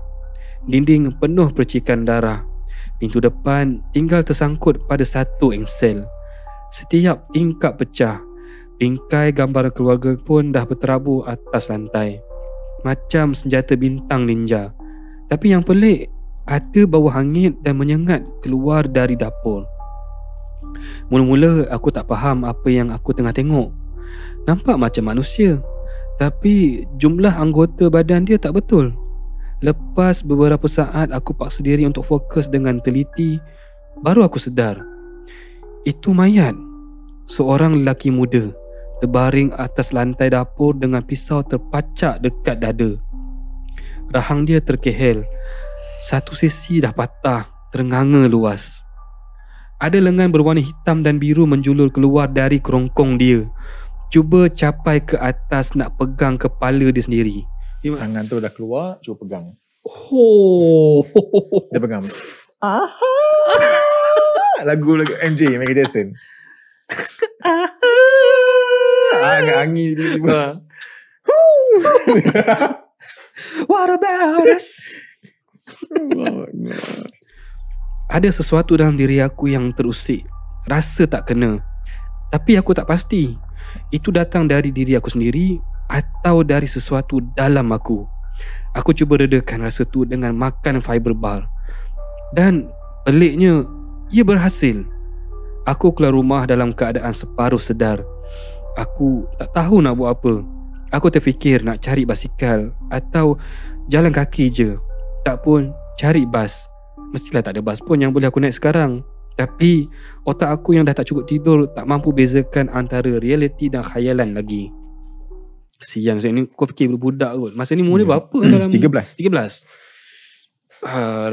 Dinding penuh percikan darah. Pintu depan tinggal tersangkut pada satu engsel. Setiap tingkap pecah. Bingkai gambar keluarga pun dah berterabur atas lantai, macam senjata bintang ninja. Tapi yang pelik, ada bau hangit dan menyengat keluar dari dapur. Mula-mula aku tak faham apa yang aku tengah tengok. Nampak macam manusia, tapi jumlah anggota badan dia tak betul. Lepas beberapa saat aku paksa diri untuk fokus dengan teliti, baru aku sedar. Itu mayat. Seorang lelaki muda terbaring atas lantai dapur dengan pisau terpacak dekat dada. Rahang dia terkehel. Satu sisi dah patah, terenganga luas. Ada lengan berwarna hitam dan biru menjulur keluar dari kerongkong dia. Cuba capai ke atas nak pegang kepala dia sendiri. Tangan tu dah keluar, cuba pegang. Oh. Dia pegang. Lagu MJ, Michael Jackson. Angin tiba-tiba. What about us? Ada sesuatu dalam diri aku yang terusik. Rasa tak kena. Tapi aku tak pasti itu datang dari diri aku sendiri atau dari sesuatu dalam aku. Aku cuba redakan rasa tu dengan makan fiber bar. Dan peliknya, ia berhasil. Aku keluar rumah dalam keadaan separuh sedar. Aku tak tahu nak buat apa. Aku terfikir nak cari basikal atau jalan kaki je. Tak pun cari bas. Mestilah tak ada bas pun yang boleh aku naik sekarang. Tapi otak aku yang dah tak cukup tidur tak mampu bezakan antara realiti dan khayalan lagi. Siang saya ni kau fikir budak kot. Masa ni umur dia berapa dalam 13.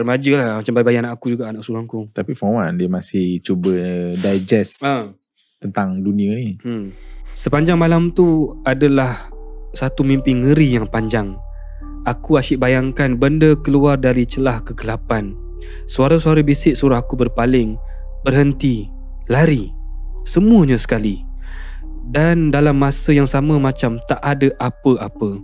Remaja lah. Macam bayi-bayi anak aku juga, anak sulangku. Tapi form 1 dia masih cuba digest tentang dunia ni. Sepanjang malam tu adalah satu mimpi ngeri yang panjang. Aku asyik bayangkan benda keluar dari celah kegelapan. Suara-suara bisik suruh aku berpaling, berhenti, lari. Semuanya sekali. Dan dalam masa yang sama macam tak ada apa-apa.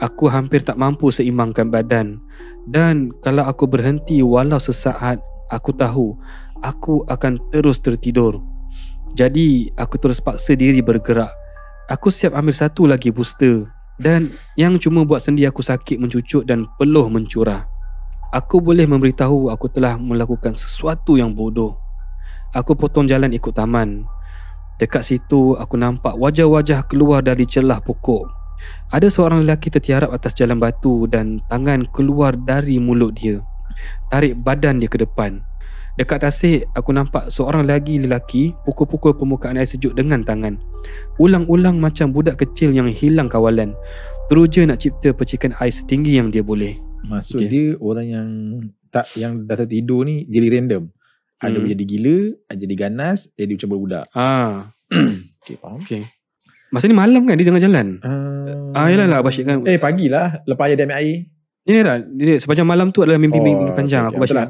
Aku hampir tak mampu seimbangkan badan. Dan kalau aku berhenti walau sesaat, aku tahu aku akan terus tertidur. Jadi aku terus paksa diri bergerak. Aku siap ambil satu lagi booster. Dan yang cuma buat sendi aku sakit mencucuk dan peluh mencurah. Aku boleh memberitahu aku telah melakukan sesuatu yang bodoh. Aku potong jalan ikut taman. Dekat situ aku nampak wajah-wajah keluar dari celah pokok. Ada seorang lelaki tertiarap atas jalan batu dan tangan keluar dari mulut dia. Tarik badan dia ke depan. Dekat tasik aku nampak seorang lagi lelaki pukul-pukul permukaan air sejuk dengan tangan. Ulang-ulang macam budak kecil yang hilang kawalan. Teruja nak cipta percikan air setinggi yang dia boleh. Maksud dia orang yang dah tertidur ni jadi random. Ada jadi gila, ada jadi ganas, jadi macam budak. Okay, faham. Okay. Masa ni malam kan dia tengah jalan? Yalah Abasyik kan. Pagilah lepas dia ambil air. Ini dah sepanjang malam tu adalah mimpi panjang. Aku baca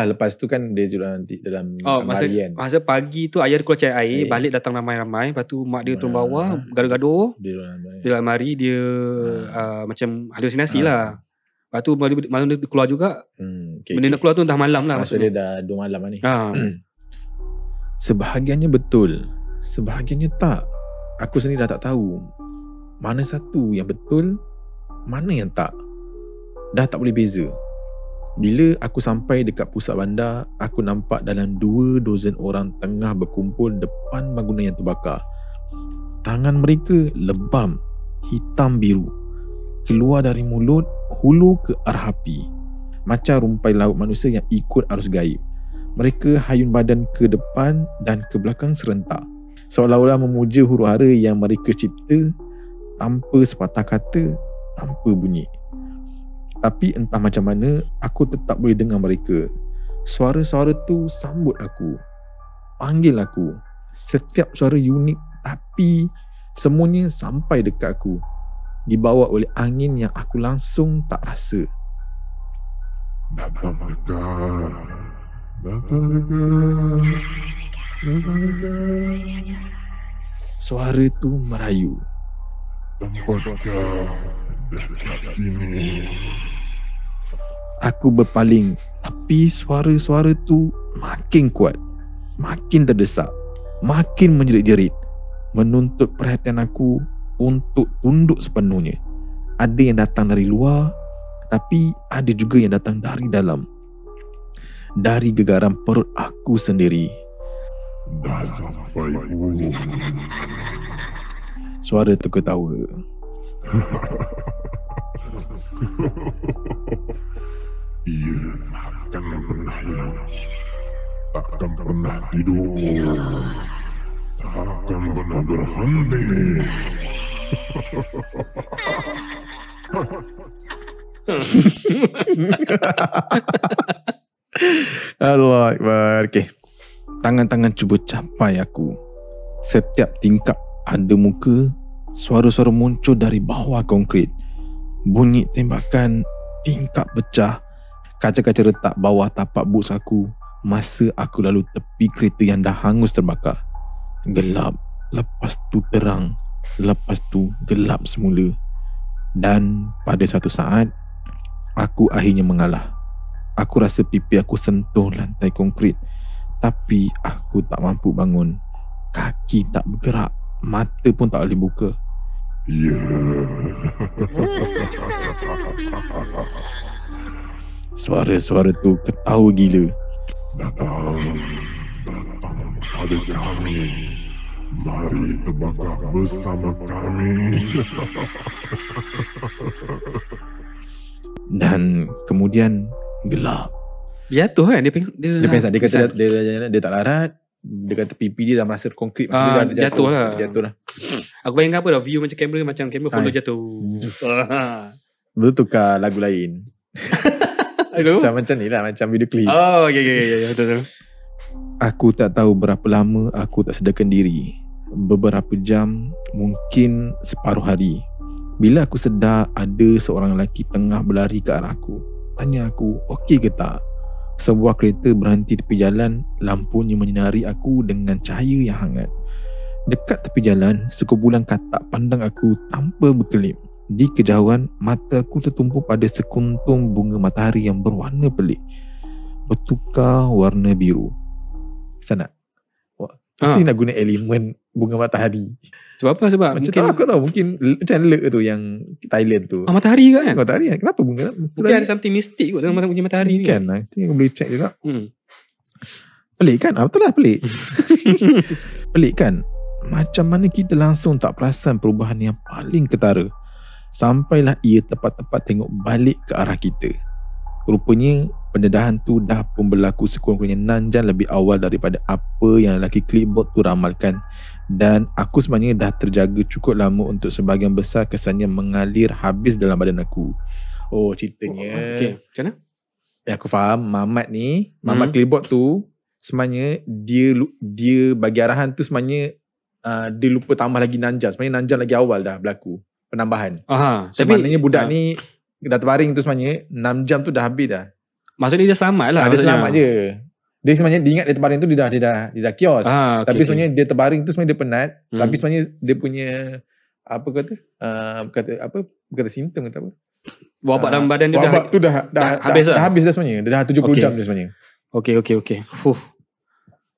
lepas tu kan dia juga nanti dalam lemari kan. Masa pagi tu ayah dia keluar cari air, balik datang ramai-ramai, lepas tu mak dia turun bawah gaduh-gaduh. Dia dalam lemari dia macam halusinasi lah. Lepas tu malam dia keluar juga. Benda nak keluar tu dah malam lah. Maksud dia dah 2 malam lah ni. Sebahagiannya betul, sebahagiannya tak. Aku sendiri dah tak tahu mana satu yang betul, mana yang tak. Dah tak boleh beza. Bila aku sampai dekat pusat bandar, aku nampak dalam 2 dozen orang tengah berkumpul depan bangunan yang terbakar. Tangan mereka lebam, hitam biru. Keluar dari mulut, hulu ke arah api. Macam rumpai laut manusia yang ikut arus gaib. Mereka hayun badan ke depan dan ke belakang serentak. Seolah-olah memuja huru-hara yang mereka cipta tanpa sepatah kata, tanpa bunyi. Tapi entah macam mana, aku tetap boleh dengar mereka. Suara-suara tu sambut aku, panggil aku. Setiap suara unik, tapi semuanya sampai dekat aku, dibawa oleh angin yang aku langsung tak rasa. Datang dekat, datang dekat. Suara tu merayu. Tempat kau dekat sini. Aku berpaling, tapi suara-suara tu makin kuat, makin terdesak, makin menjerit-jerit, menuntut perhatian aku untuk tunduk sepenuhnya. Ada yang datang dari luar, tapi ada juga yang datang dari dalam. Dari gegaran perut aku sendiri. Dah sampai pun. Suara tu ketawa. Ia takkan pernah hilang. Takkan pernah tidur. Takkan pernah berhenti. Allah Akbar. Okay. Tangan-tangan cuba capai aku. Setiap tingkap ada muka. Suara-suara muncul dari bawah konkrit. Bunyi tembakan tingkap pecah. Kaca-kaca retak bawah tapak boots aku masa aku lalu tepi kereta yang dah hangus terbakar. Gelap, lepas tu terang, lepas tu gelap semula. Dan pada satu saat, aku akhirnya mengalah. Aku rasa pipi aku sentuh lantai konkrit, tapi aku tak mampu bangun. Kaki tak bergerak, mata pun tak boleh buka. Ya. Suara-suara tu ketawa gila. Datang pada kami. Mari terbakar bersama kami. Dan kemudian gelap. Jatuh kan? Dia Dia kata dia tak larat. Dia kata pipi dia dah merasa konkrit. Maksudnya dia jatuh lah. Dia jatuh lah. Aku bayangkan apa dah, view macam kamera follow jatuh. Betul tukar lagu lain. Aduh. Macam ni lah, macam video klip. Oh, ya, betul. Aku tak tahu berapa lama aku tak sedarkan diri. Beberapa jam, mungkin separuh hari. Bila aku sedar ada seorang lelaki tengah berlari ke arah aku. Tanya aku, okey ke tak? Sebuah kereta berhenti tepi jalan, lampunya menyinari aku dengan cahaya yang hangat. Dekat tepi jalan, sekumpulan katak pandang aku tanpa berkelip. Di kejauhan, mata aku tertumpu pada sekuntum bunga matahari yang berwarna pelik. Bertukar warna biru. Sana. Mesti nak guna elemen bunga matahari. Sebab apa? Sebab Macam mungkin aku tahu, mungkin macam lek tu yang Thailand tu. matahari kan? Matahari kan? Kenapa bunga? Mungkin ada something mistik kot dalam bunga matahari ni. Kan lah. Itu yang boleh check juga. Pelik kan? Betul lah pelik. Pelik kan? Macam mana kita langsung tak perasan perubahan yang paling ketara. Sampailah ia tepat-tepat tengok balik ke arah kita. Rupanya pendedahan tu dah pun berlaku sekurang-kurangnya 6 jam lebih awal daripada apa yang lelaki clipboard tu ramalkan. Dan aku sebenarnya dah terjaga cukup lama untuk sebahagian besar kesannya mengalir habis dalam badan aku. Oh ceritanya. Okay, macam mana? Aku faham Mamat ni, Mamat clipboard tu sebenarnya dia bagi arahan tu sebenarnya dia lupa tambah lagi 6 jam. Sebenarnya 6 jam lagi awal dah berlaku penambahan. So maknanya budak ni dah terbaring tu sebenarnya 6 jam tu dah habis dah. Maksudnya dia selamat lah. Dia selamat je. Dia sebenarnya dia ingat dia terbaring tu dia dah kios. Tapi sebenarnya dia terbaring tu sebenarnya dia penat. Tapi sebenarnya dia punya apa kata simptom kata apa? Wabak dalam badan dia wabak tu dah habis dah. Dah habis dah sebenarnya. Dah 70 jam dia sebenarnya. Okay.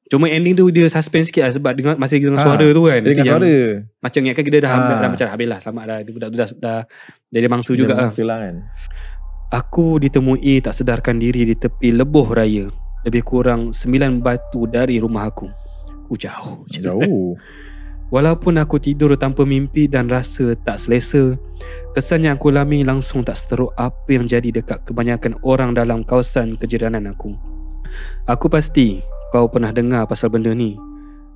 Cuma ending tu dia suspense sikit lah sebab masih dengan suara tu kan. Dengan suara. Macam ingatkan kita dah macam habis lah, selamat dah. Budak tu dah jadi mangsa juga lah. Kan. Aku ditemui tak sedarkan diri di tepi lebuh raya. Lebih kurang 9 batu dari rumah aku. Jauh. Walaupun aku tidur tanpa mimpi dan rasa tak selesa, kesan yang aku alami langsung tak seteruk apa yang jadi dekat kebanyakan orang dalam kawasan kejiranan aku. Aku pasti kau pernah dengar pasal benda ni.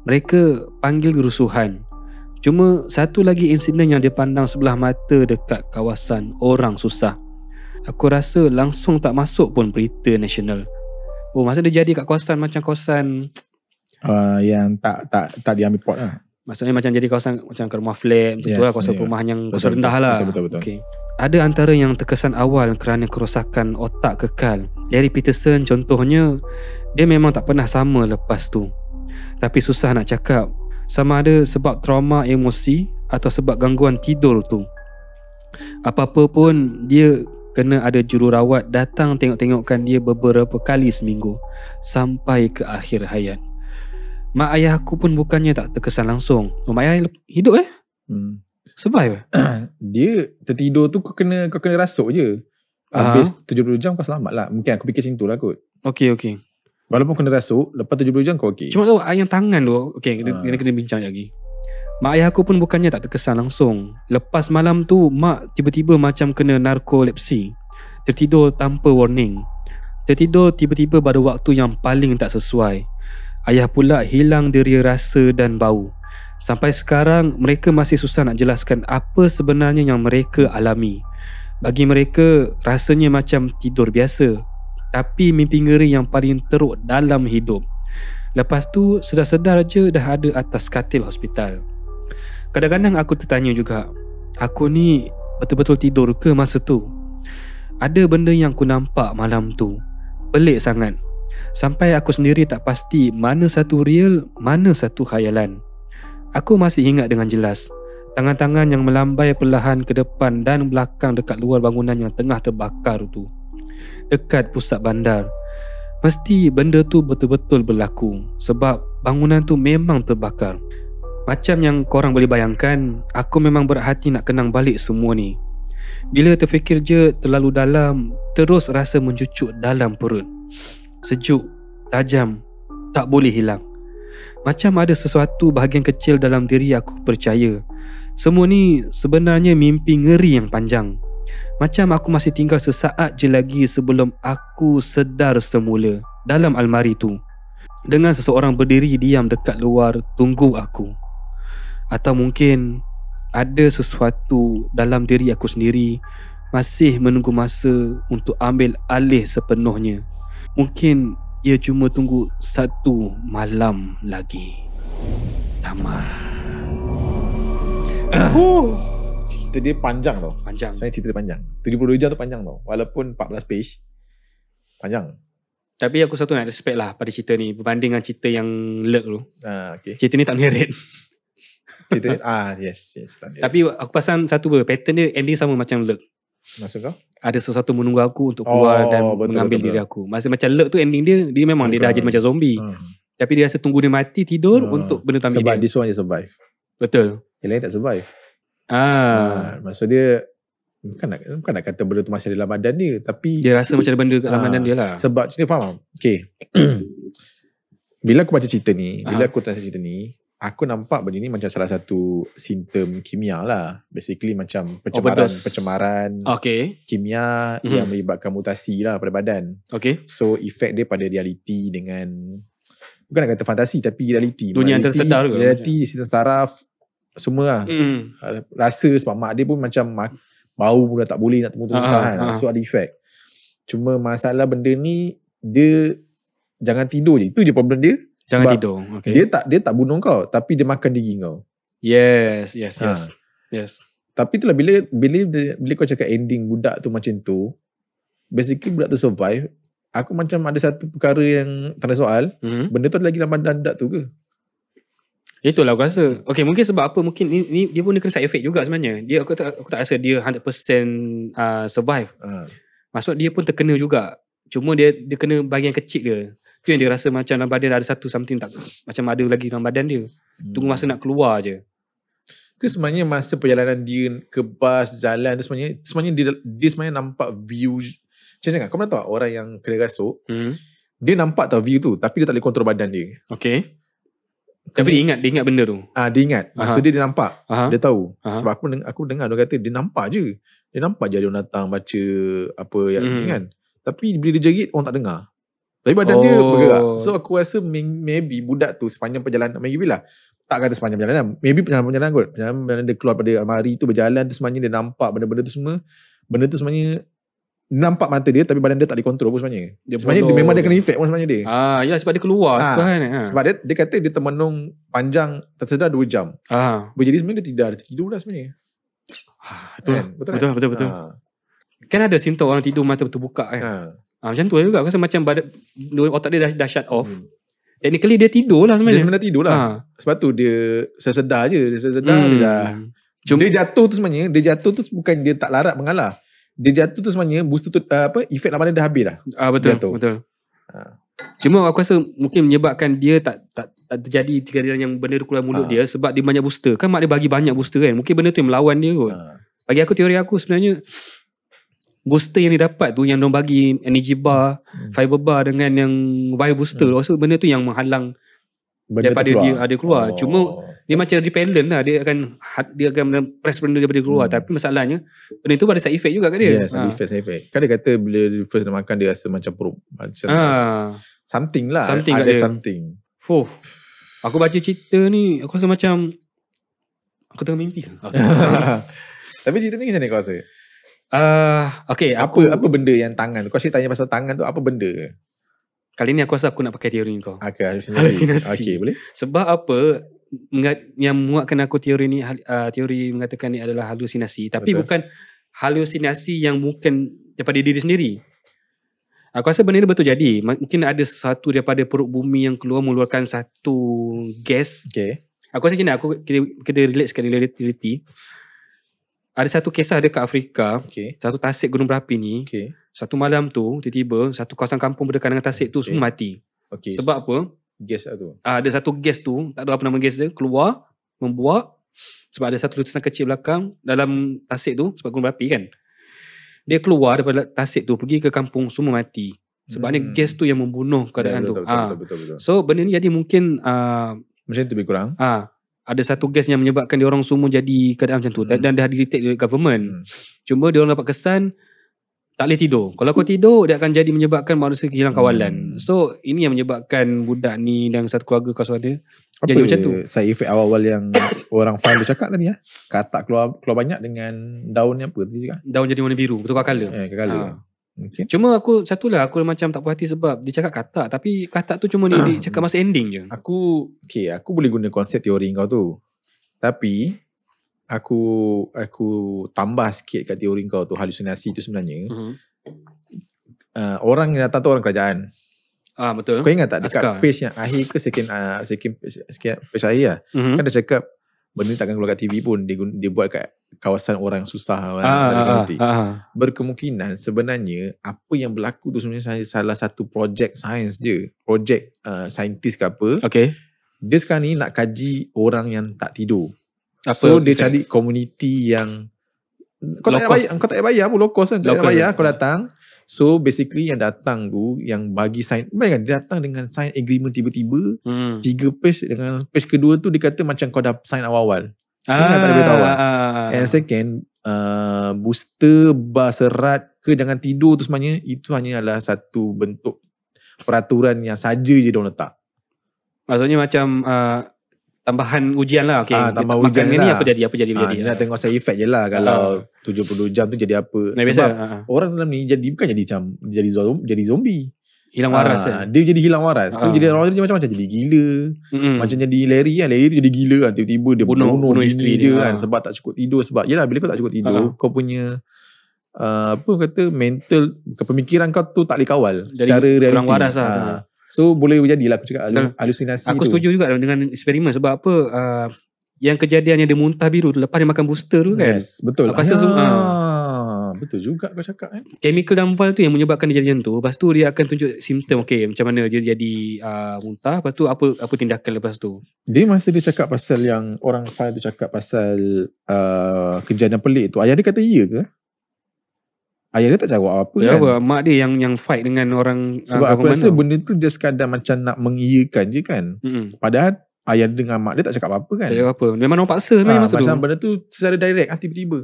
Mereka panggil kerusuhan. Cuma satu lagi insiden yang dipandang sebelah mata dekat kawasan orang susah. Aku rasa langsung tak masuk pun berita nasional. Oh, masa dia jadi kat kawasan macam kawasan yang tak diambil pot lah. Maksudnya macam jadi kawasan macam rumah flat macam tu lah, kawasan perumahan yang kawasan rendah lah. Betul. Okay. Ada antara yang terkesan awal kerana kerosakan otak kekal. Larry Peterson contohnya, dia memang tak pernah sama lepas tu. Tapi susah nak cakap sama ada sebab trauma emosi atau sebab gangguan tidur tu. Apa-apa pun dia kena ada jururawat datang tengok-tengokkan dia beberapa kali seminggu sampai ke akhir hayat. Mak ayah aku pun bukannya tak terkesan langsung. Mak ayah hidup survive. Dia tertidur tu kau kena rasuk je. Habis 70 jam kau selamat lah. Mungkin aku fikir macam tu lah kot. Okay. Walaupun kena rasuk, lepas 70 jam kau okey. Cuma tu yang tangan tu, okay, kena bincang lagi. Mak ayah aku pun bukannya tak terkesan langsung. Lepas malam tu, mak tiba-tiba macam kena narkolepsi. Tertidur tanpa warning. Tertidur tiba-tiba pada waktu yang paling tak sesuai. Ayah pula hilang deria rasa dan bau. Sampai sekarang, mereka masih susah nak jelaskan apa sebenarnya yang mereka alami. Bagi mereka, rasanya macam tidur biasa. Tapi mimpi ngeri yang paling teruk dalam hidup. Lepas tu, sedar-sedar je dah ada atas katil hospital. Kadang-kadang aku tertanya juga, aku ni betul-betul tidur ke masa tu? Ada benda yang aku nampak malam tu. Pelik sangat. Sampai aku sendiri tak pasti mana satu real, mana satu khayalan. Aku masih ingat dengan jelas tangan-tangan yang melambai perlahan ke depan dan belakang dekat luar bangunan yang tengah terbakar tu, dekat pusat bandar. Mesti benda tu betul-betul berlaku sebab bangunan tu memang terbakar. Macam yang korang boleh bayangkan, aku memang berhati nak kenang balik semua ni. Bila terfikir je terlalu dalam, terus rasa mencucuk dalam perut. Sejuk, tajam, tak boleh hilang. Macam ada sesuatu bahagian kecil dalam diri aku percaya semua ni sebenarnya mimpi ngeri yang panjang. Macam aku masih tinggal sesaat je lagi sebelum aku sedar semula dalam almari tu, dengan seseorang berdiri diam dekat luar tunggu aku. Atau mungkin ada sesuatu dalam diri aku sendiri masih menunggu masa untuk ambil alih sepenuhnya. Mungkin ia cuma tunggu satu malam lagi. Tamat. Cerita dia panjang tau. Panjang. Sebenarnya cerita dia panjang. 72 jam tu panjang tau. Walaupun 14 page, panjang. Tapi aku satu nak respect lah pada cerita ni berbanding dengan cerita yang Lurk tu. Okay. Cerita ni tak menyeret. Cerita ni, yes. Tapi aku pasang satu pattern dia ending sama macam Lurk. Maksud kau? Ada sesuatu menunggu aku untuk keluar dan mengambil diri aku. Masa macam Lurk tu ending dia memang dia dah jadi macam zombie. Tapi dia rasa tunggu dia mati tidur untuk benda tu ambil sebab dia. this one je survive. Betul. Yang lain tak survive. Maksud dia bukan nak kata benda tu masih dalam badan dia, tapi dia rasa macam ada benda dalam badan dia lah. Sebab cerita faham. Okay. Bila aku baca cerita ni, bila aku tanya cerita ni, aku nampak benda ni macam salah satu simptom kimia lah. Basically macam pencemaran kimia yang melibatkan mutasi lah pada badan. Okay. So efek dia pada realiti dengan, bukan nak kata fantasi tapi realiti. Dunia yang tersedar ke? Realiti, sistem saraf, semua lah. Rasa sebab mak dia pun macam bau pun dah tak boleh nak temu-temu kan. So ada efek. Cuma masalah benda ni, dia jangan tidur je. Itu je problem dia. Jangan tidur. Okay. Dia tak bunuh kau, tapi dia makan diri kau. Yes. Tapi itulah bila kau cakap ending budak tu macam tu, basically budak tu survive. Aku macam ada satu perkara yang tanda soal. Benda tu ada lagi dalam badan budak tu ke? Itulah aku rasa. Okay, mungkin sebab apa, mungkin ni dia pun kena side effect juga sebenarnya. Aku tak rasa dia 100% survive. Maksud dia pun terkena juga. Cuma dia kena bahagian kecil dia. Tu yang dia rasa macam dalam badan ada satu something tak, macam ada lagi dalam badan dia. Tunggu masa nak keluar je. Ke sebenarnya masa perjalanan dia ke bas, jalan tu sebenarnya dia sebenarnya nampak view. Macam kau pernah tahu orang yang kena rasuk, dia nampak tau view tu, tapi dia tak boleh kontrol badan dia. Okay. Tapi dia ingat benda tu. Dia ingat. Maksud dia nampak. Dia tahu. Sebab aku dengar dia kata dia nampak je. Dia nampak je ada orang datang baca apa yang kan. Tapi bila dia jerit, orang tak dengar. Tapi badan dia bergerak. So aku rasa maybe budak tu sepanjang perjalanan, maybe lah, tak kata sepanjang perjalanan, maybe perjalanan kot. Perjalanan dia keluar pada almari tu, berjalan tu sebenarnya dia nampak benda-benda tu semua. Benda tu sebenarnya nampak mata dia, tapi badan dia tak dikontrol pun sebenarnya. Sebenarnya dia memang dia kena efek pun sebenarnya dia. Ya, sebab dia keluar kan. Sebab dia kata dia termenung panjang tersedar 2 jam. Jadi sebenarnya dia tidur lah sebenarnya. Betul. Kan ada simptom orang tidur mata terbuka kan. Macam tu juga. Aku rasa macam otak dia dah shut off. Technically dia tidur lah sebenarnya. Dia sebenarnya tidur lah. Sebab tu dia sesedar je. Dia sesedar dia dah Dia jatuh tu sebenarnya, bukan dia tak larat mengalah. Dia jatuh tu sebenarnya booster tu efek lawan dia dah habis dah. Betul. Jatuh. Betul. Cuma aku rasa mungkin menyebabkan dia tak terjadi kejadian yang benda tu keluar mulut dia sebab dia banyak booster. Kan mak dia bagi banyak booster kan. Mungkin benda tu yang melawan dia kot. Bagi aku, teori aku sebenarnya booster yang dia dapat tu, yang diorang bagi energy bar, fiber bar dengan yang vibe booster, rasa benda tu yang menghalang benda daripada dia ada keluar. Cuma dia macam repellent lah. Dia akan press benda daripada keluar. Tapi masalahnya benda tu ada side effect juga kat dia. Side effect. Kan dia kata bila dia first nak makan, dia rasa macam perut something lah. Ada something. Aku baca cerita ni, aku rasa macam aku tengah mimpi. Tapi cerita ni macam mana kau rasa? Okay, apa benda yang tangan tu? Kau asyik tanya pasal tangan tu, apa benda? Kali ni aku rasa aku nak pakai teori ni kau. Halusinasi. Okay, boleh? Sebab apa yang menguatkan aku teori ni, teori mengatakan ni adalah halusinasi. Tapi bukan halusinasi yang mungkin daripada diri sendiri. Aku rasa benda ni betul jadi. Mungkin ada sesuatu daripada perut bumi yang keluar mengeluarkan satu gas. Okay. Aku rasa macam ni, kita relate sekali reality. Ada satu kisah dekat Afrika, satu tasik gunung berapi ni. Satu malam tu, tiba-tiba satu kawasan kampung berdekatan dengan tasik tu semua mati. Sebab apa? Gas tu. Ada satu gas tu, tak tahu apa nama gas dia, keluar, membuak. Sebab ada satu letusan kecil belakang dalam tasik tu, sebab gunung berapi kan. Dia keluar daripada tasik tu, pergi ke kampung, semua mati. Sebabnya gas tu yang membunuh keadaan tu. Betul. So benda ni jadi mungkin macam tu lebih kurang. Ada satu gas yang menyebabkan dia orang semua jadi keadaan macam tu. Dan dah detect oleh government. Cuma dia orang dapat kesan tak boleh tidur. Kalau kau tidur, dia akan jadi menyebabkan manusia kehilangan kawalan. So ini yang menyebabkan budak ni dan satu keluarga kawasan dia jadi macam tu. Side effect awal-awal yang orang file tu cakap tadi katak keluar banyak dengan daun ni apa tadi cakap? Daun jadi warna biru, betul color. Color. Cuma aku aku macam tak puas hati sebab dia cakap katak, tapi katak tu cuma dia cakap masa ending je. Aku boleh guna konsep teori kau tu. Tapi aku tambah sikit kat teori kau tu, halusinasi tu sebenarnya. Orang yang datang tu orang kerajaan. Betul. Kau ingat tak dekat page yang akhir ke second page akhir lah. Kan dia cakap benda ni takkan keluar kat TV pun. Dia buat kat kawasan orang susah. Berkemungkinan sebenarnya apa yang berlaku tu sebenarnya salah satu projek sains je. Projek saintis ke apa. Dia sekarang ni nak kaji orang yang tak tidur. So dia cari komuniti yang kau tak payah bayar pun, low cost kan. Tak payah bayar, kau datang. So basically yang datang tu, yang bagi sign, bayangkan dia datang dengan sign agreement tiba-tiba 3 page, dengan page kedua tu dia kata macam kau dah sign awal-awal. Ingat tak dia beritahu. And second, booster, bar serat ke jangan tidur tu sebenarnya, itu hanya adalah satu bentuk peraturan yang saja je diorang letak. Maksudnya macam tambahan ujian lah. Tambah ujian ni lah. Apa jadi Dia nak tengok side effect je lah. Kalau 70 jam tu jadi apa. Sebab orang dalam ni bukan jadi zombie. Hilang waras. Dia jadi hilang waras. So jadi orang dia macam-macam, jadi gila. Macam jadi Larry kan. Larry tu jadi gila kan. Tiba-tiba dia bunuh isteri dia kan. Sebab tak cukup tidur. Sebab yelah, bila kau tak cukup tidur, kau punya mental, kepemikiran kau tu tak boleh kawal secara realiti. Kurang waras lah. So boleh berjadilah aku cakap halusinasi aku tu. setuju juga dengan eksperimen. Sebab apa, yang kejadian yang dia muntah biru tu lepas dia makan booster tu kan. Yes, betul. Betul juga kau cakap kan. Chemical dalam vial tu yang menyebabkan kejadian tu. Lepas tu dia akan tunjuk simptom. Macam mana dia jadi muntah. Lepas tu apa tindakan lepas tu. Dia masa dia cakap pasal yang orang vial tu cakap pasal kejadian pelik tu, ayah dia kata iya ke? Ayah dia tak jawab apa kan. Mak dia yang fight dengan orang. Sebab aku rasa benda tu dia sekadar macam nak mengiyakan je kan. Padahal ayah dia dengan mak dia tak cakap apa-apa kan. Tak cakap apa. Memang orang paksa masa tu. Pasal benda tu secara direct tiba-tiba.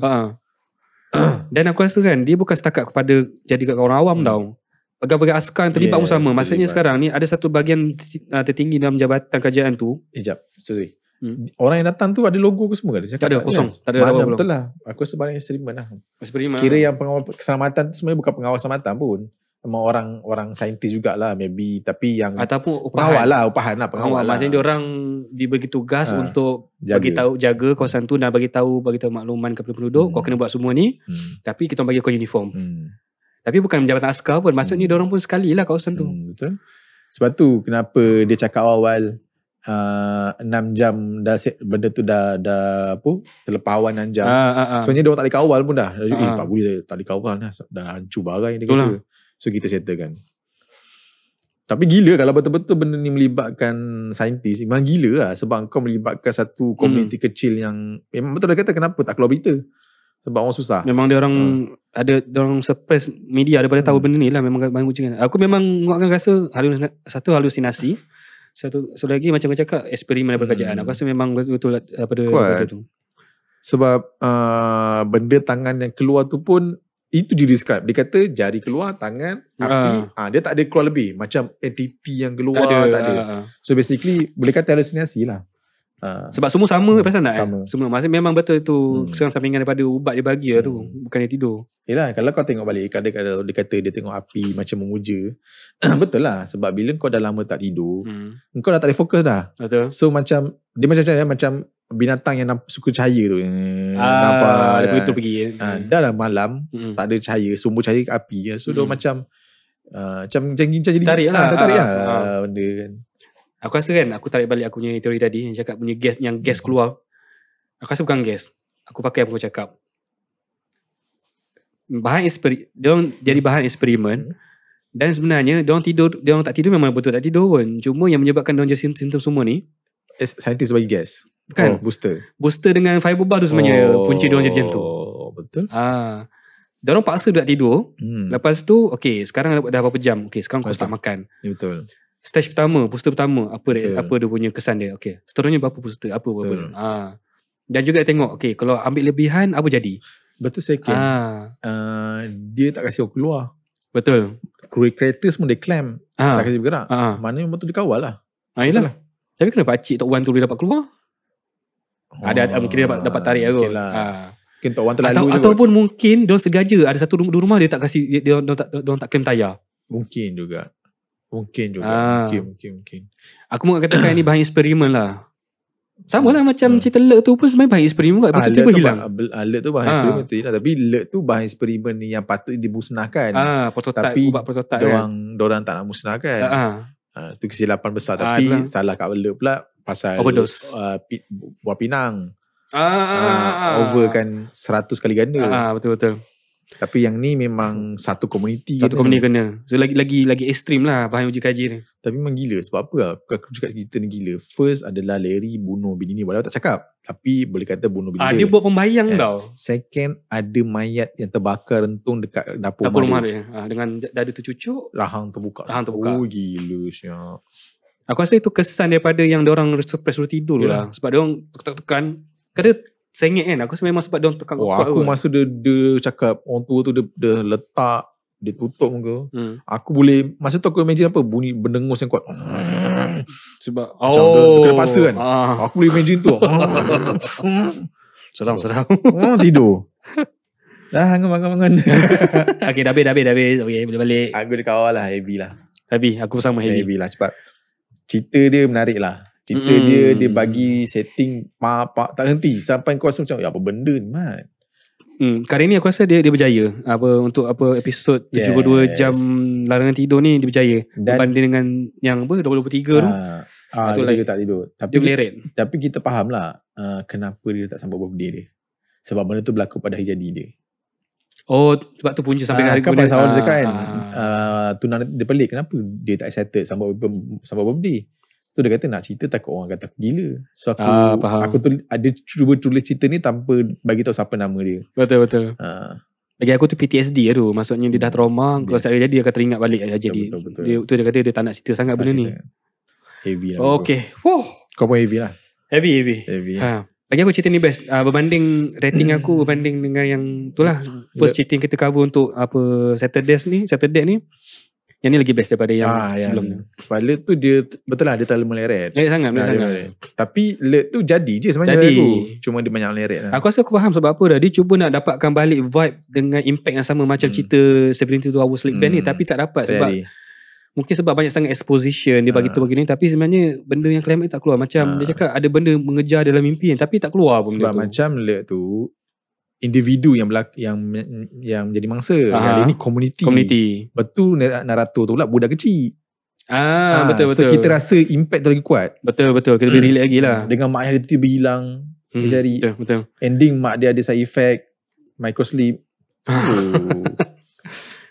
Dan aku rasa kan, dia bukan setakat kepada jadi kat orang awam tau. Pegawai askar yang terlibat pun sama. Maksudnya sekarang ni ada satu bahagian tertinggi dalam jabatan kerajaan tu. Sorry. Orang yang datang tu ada logo ke semua ke? Tak ada, kosong. Tak ada apa-apa. Betul lah. Aku rasa barang eksperimen lah. Kira yang pengawal keselamatan tu sebenarnya bukan pengawal keselamatan pun. Memang orang saintis jugalah maybe. Tapi yang ataupun upahan lah pengawal lah. Maksudnya diorang dibagi tugas untuk jaga kawasan tu dan bagi tahu makluman kepada penduduk. Kau kena buat semua ni. Tapi kita bagi kau uniform. Tapi bukan jabatan askar pun. Maksudnya diorang pun sekali lah kawasan tu. Betul. Sebab tu kenapa dia cakap awal 6 jam dah benda tu dah apa terlepas awal 6 jam. Sebenarnya dia orang tak boleh kawal pun dah. Tak boleh, tak boleh kawal dah hancur barang dia kata. So kita settlekan. Tapi gila kalau betul-betul benda ni melibatkan saintis, memang gila lah, sebab kau melibatkan satu komuniti kecil yang memang betul dah kata kenapa tak keluar berita. Sebab orang susah. Memang dia orang dia orang suppress media daripada tahu benda ni lah. Memang ujian. Aku memang menguatkan rasa satu halusinasi. Satu lagi macam kau cakap eksperimen daripada kerajaan. Aku rasa memang betul-betul daripada tu. Sebab benda tangan yang keluar tu pun itu dia describe. Dia kata jari keluar, tangan, api. Dia tak ada keluar lebih. Macam entity yang keluar tak ada. So basically boleh kata halusinasi lah. Sebab semua sama pasal nak sama. Semua maksudnya memang betul tu serang sampingan daripada ubat dia bagi lah tu. Bukan dia tidur. Yelah, kalau kau tengok balik, kadang-kadang dia kata dia tengok api macam memuja. Betul lah. Sebab bila kau dah lama tak tidur, kau dah tak boleh fokus dah. Betul. So macam dia macam binatang yang suka cahaya tu. Nampak dia begitu pergi. Dah lah malam, tak ada cahaya, sumber cahaya api. So dia macam jadi tarik lah. Tertarik lah benda kan. Aku rasa kan, aku tarik balik aku punya teori tadi yang cakap punya gas keluar. Aku rasa bukan gas. Aku pakai apa aku cakap. Dia jadi bahan eksperimen. Dan sebenarnya dia orang tak tidur memang betul tak tidur pun. Cuma yang menyebabkan dia orang jadi simptom semua ni, saintis bagi gas. Kan? Booster dengan fiber bar tu sebenarnya punca dia orang jadi macam tu. Betul. Dia orang paksa dia tak tidur. Lepas tu sekarang dah berapa jam. Sekarang kau start makan. Ya, betul. Stage pertama, booster pertama, apa dia punya kesan dia. Seterusnya berapa booster, apa. Dan juga tengok, kalau ambil lebihan apa jadi? Betul second. Dia tak kasi orang keluar. Betul. Creators pun dia clamp, tak kasi bergerak. Maknanya betul dia kawal lah. Yelah. Tapi kenapa pakcik Tok Wan tu boleh dapat keluar? Ada mungkin dia dapat tarik kot. Mungkin Tok Wan terlalu ataupun mungkin dia sengaja ada satu rumah dia tak kasi, dia tak claim tayar. Mungkin juga. Mungkin. Aku mau katakan ini bahan eksperimen lah. Sama lah macam cerita Lek tu pun sebenarnya bahan eksperimen kot. Tiba-tiba hilang. Lek tu bahan eksperimen tu lah. Tapi Lek tu bahan eksperimen ni yang patut dimusnahkan. Tapi ubat prototype diorang tak nak musnahkan. Itu kesilapan besar. Tapi salah kat Lek pula pasal overdose. Buah pinang. Over kan 100 kali ganda. Betul-betul. Tapi yang ni memang satu komuniti. Kena. So lagi ekstrim lah bahan uji kaji ni. Tapi memang gila. Sebab apa lah? Aku cakap kita ni gila. First adalah Larry bunuh bini ni. Walaupun tak cakap. Tapi boleh kata bunuh bini dia buat pembayang tau. Second, ada mayat yang terbakar rentung dekat dapur rumah dia. Dengan dada tercucuk. Rahang terbuka. Oh gila siap. Aku rasa itu kesan daripada yang diorang suppress suruh tidur lah. Sebab diorang tekan. Kadang sengit kan. Aku rasa memang sebab diorang tekan kuat. Aku masa dia cakap orang tua tu dia letak, dia tutup muka. Aku boleh, masa tu aku imagine apa, bunyi berdengus yang kuat. Sebab dia kena paksa kan. Aku boleh imagine tu. Seram. Tidur. Dah bangun. Okay, dah habis. Okay, boleh balik. Aku dia kawal lah, heavy lah. Heavy, aku bersama heavy lah, cepat. Cerita dia menarik lah. Cerita dia bagi setting tak henti sampai kau rasa macam apa benda ni Mat. Kali ni aku rasa dia berjaya. Untuk episod 72 jam larangan tidur ni dia berjaya. Berbanding dengan yang 23 tu. Dia tak tidur. Dia meleret. Tapi kita faham lah kenapa dia tak sambut birthday dia. Sebab benda tu berlaku pada hari jadi dia. Sebab tu punca sampai hari kan pada awal dia cakap kan. Tunang dia pelik kenapa dia tak excited sambut birthday. So dia kata nak cerita takut orang kata aku gila. So aku ada cuba tulis cerita ni tanpa bagi tahu siapa nama dia. Betul. Bagi aku tu PTSD tu. Maksudnya dia dah trauma. Kalau tak jadi dia akan teringat balik. Jadi betul. Dia kata dia tak nak cerita sangat benda ni. Heavy lah. Okay. Kau pun heavy lah. Heavy. Bagi aku cerita ni best. Berbanding rating aku berbanding dengan yang tu lah. First cerita yang kita cover untuk Saturday ni. Yang ni lagi best daripada yang sebelum ni. Sebab Lek tu dia betul lah dia terlalu meleret. Sangat. Tapi Lek tu jadi je sebenarnya lagu. Cuma dia banyak meleret lah. Aku rasa aku faham sebab apa dah. Dia cuba nak dapatkan balik vibe dengan impact yang sama macam cerita 72 Hours Sleep Band ni. Tapi tak dapat sebab mungkin sebab banyak sangat exposition dia bagi tu bagi ni. Tapi sebenarnya benda yang climax tak keluar. Macam dia cakap ada benda mengejar dalam mimpi tapi tak keluar pun sebab benda tu. Macam Lek tu individu yang menjadi mangsa. Yang ini community. Betul narator tu pula budak kecil. Betul. So kita rasa impact tu lagi kuat. Betul. Kita boleh relate lagi lah. Dengan mak dia tiba-tiba hilang. Dia cari. Betul. Ending mak dia ada side effect, microsleep.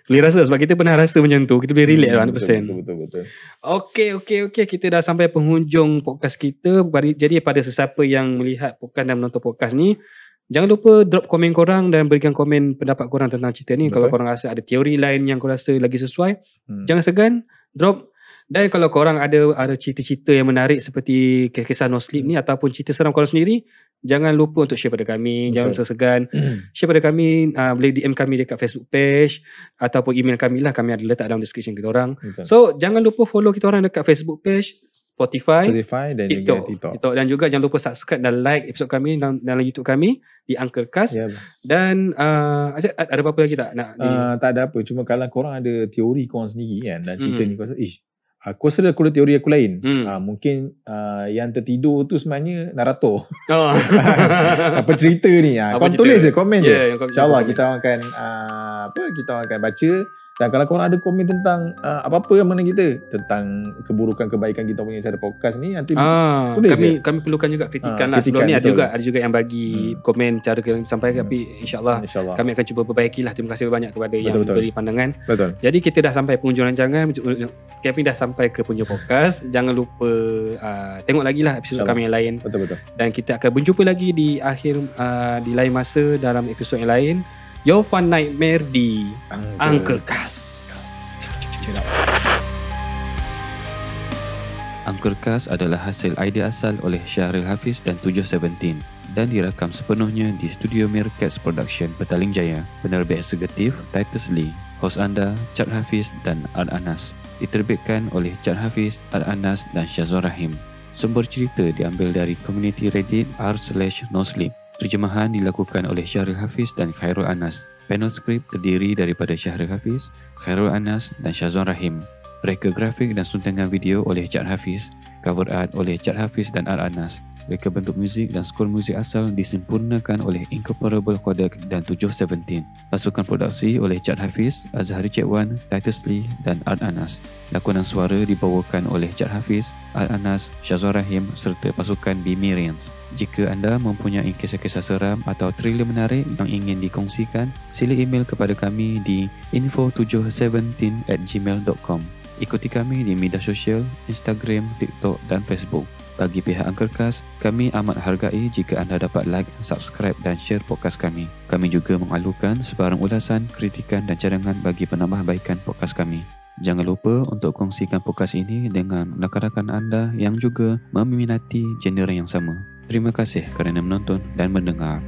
Boleh rasa sebab kita pernah rasa macam tu. Kita boleh relate lah 100%. Betul. Okay. Kita dah sampai penghujung podcast kita. Jadi pada sesiapa yang melihat podcast dan menonton podcast ni, jangan lupa drop komen korang dan berikan komen pendapat korang tentang cerita ni. Kalau korang rasa ada teori lain yang korang rasa lagi sesuai, jangan segan, drop. Dan kalau korang ada cerita-cerita yang menarik seperti kisah No Sleep ni ataupun cerita seram korang sendiri, jangan lupa untuk share pada kami. Jangan segan share pada kami. Boleh DM kami dekat Facebook page ataupun email kami lah. Kami ada letak dalam description kita orang. So jangan lupa follow kita orang dekat Facebook page, Spotify dan TikTok. Dan juga jangan lupa subscribe dan like episod kami dalam YouTube kami di Anchorcast. Dan ada apa-apa lagi tak nak tak ada apa. Cuma kalau korang ada teori korang sendiri kan dan cerita ni, korang rasa aku rasa aku ada teori aku lain. Mungkin yang tertidur tu sebenarnya Naruto. Apa cerita ni? Kau tulis je, komen je. InsyaAllah kita akan baca. Dan kalau korang ada komen tentang apa-apa yang mana kita, tentang keburukan-kebaikan kita punya cara podcast ni, nanti tulis kami perlukan juga kritikan lah. Sebelum ni ada juga yang bagi komen cara kami sampaikan. Tapi insyaAllah kami akan cuba perbaiki lah. Terima kasih banyak kepada yang beri pandangan. Jadi kita dah sampai penghujung rancangan. Kami dah sampai ke penghujung podcast. Jangan lupa tengok lagi lah episod kami yang lain. Betul. Dan kita akan berjumpa lagi di akhir di lain masa dalam episod yang lain. Your Fun Nightmare di Anchorcast. Anchorcast adalah hasil idea asal oleh Syahril Hafiz dan 717 dan dirakam sepenuhnya di Studio Meerkats Production, Petaling Jaya. Penerbit eksekutif Titus Lee. Hos anda Chad Hafiz dan Ad Anas. Diterbitkan oleh Chad Hafiz, Ad Anas dan Syazwan Rahim. Sumber cerita diambil dari community Reddit r/nosleep. Terjemahan dilakukan oleh Syahril Hafiz dan Khairul Anas. Panel skrip terdiri daripada Syahril Hafiz, Khairul Anas dan Syazwan Rahim. Reka grafik dan suntingan video oleh Chad Hafiz. Cover art oleh Chad Hafiz dan Ad Anas. Reka bentuk muzik dan skor muzik asal disempurnakan oleh Incomparable Kodak dan 717. Pasukan produksi oleh Chad Hafiz, Azhari Cekwan, Titus Lee dan Ad Anas. Lakonan suara dibawakan oleh Chad Hafiz, Ad Anas, Syazwan Rahim serta pasukan B-Mirians. Jika anda mempunyai kisah-kisah seram atau thriller menarik yang ingin dikongsikan, sila email kepada kami di info717@gmail.com. Ikuti kami di media sosial, Instagram, TikTok dan Facebook. Bagi pihak Anchorcast, kami amat hargai jika anda dapat like, subscribe dan share podcast kami. Kami juga mengalukan sebarang ulasan, kritikan dan cadangan bagi penambahbaikan podcast kami. Jangan lupa untuk kongsikan podcast ini dengan rakan-rakan anda yang juga meminati genre yang sama. Terima kasih kerana menonton dan mendengar.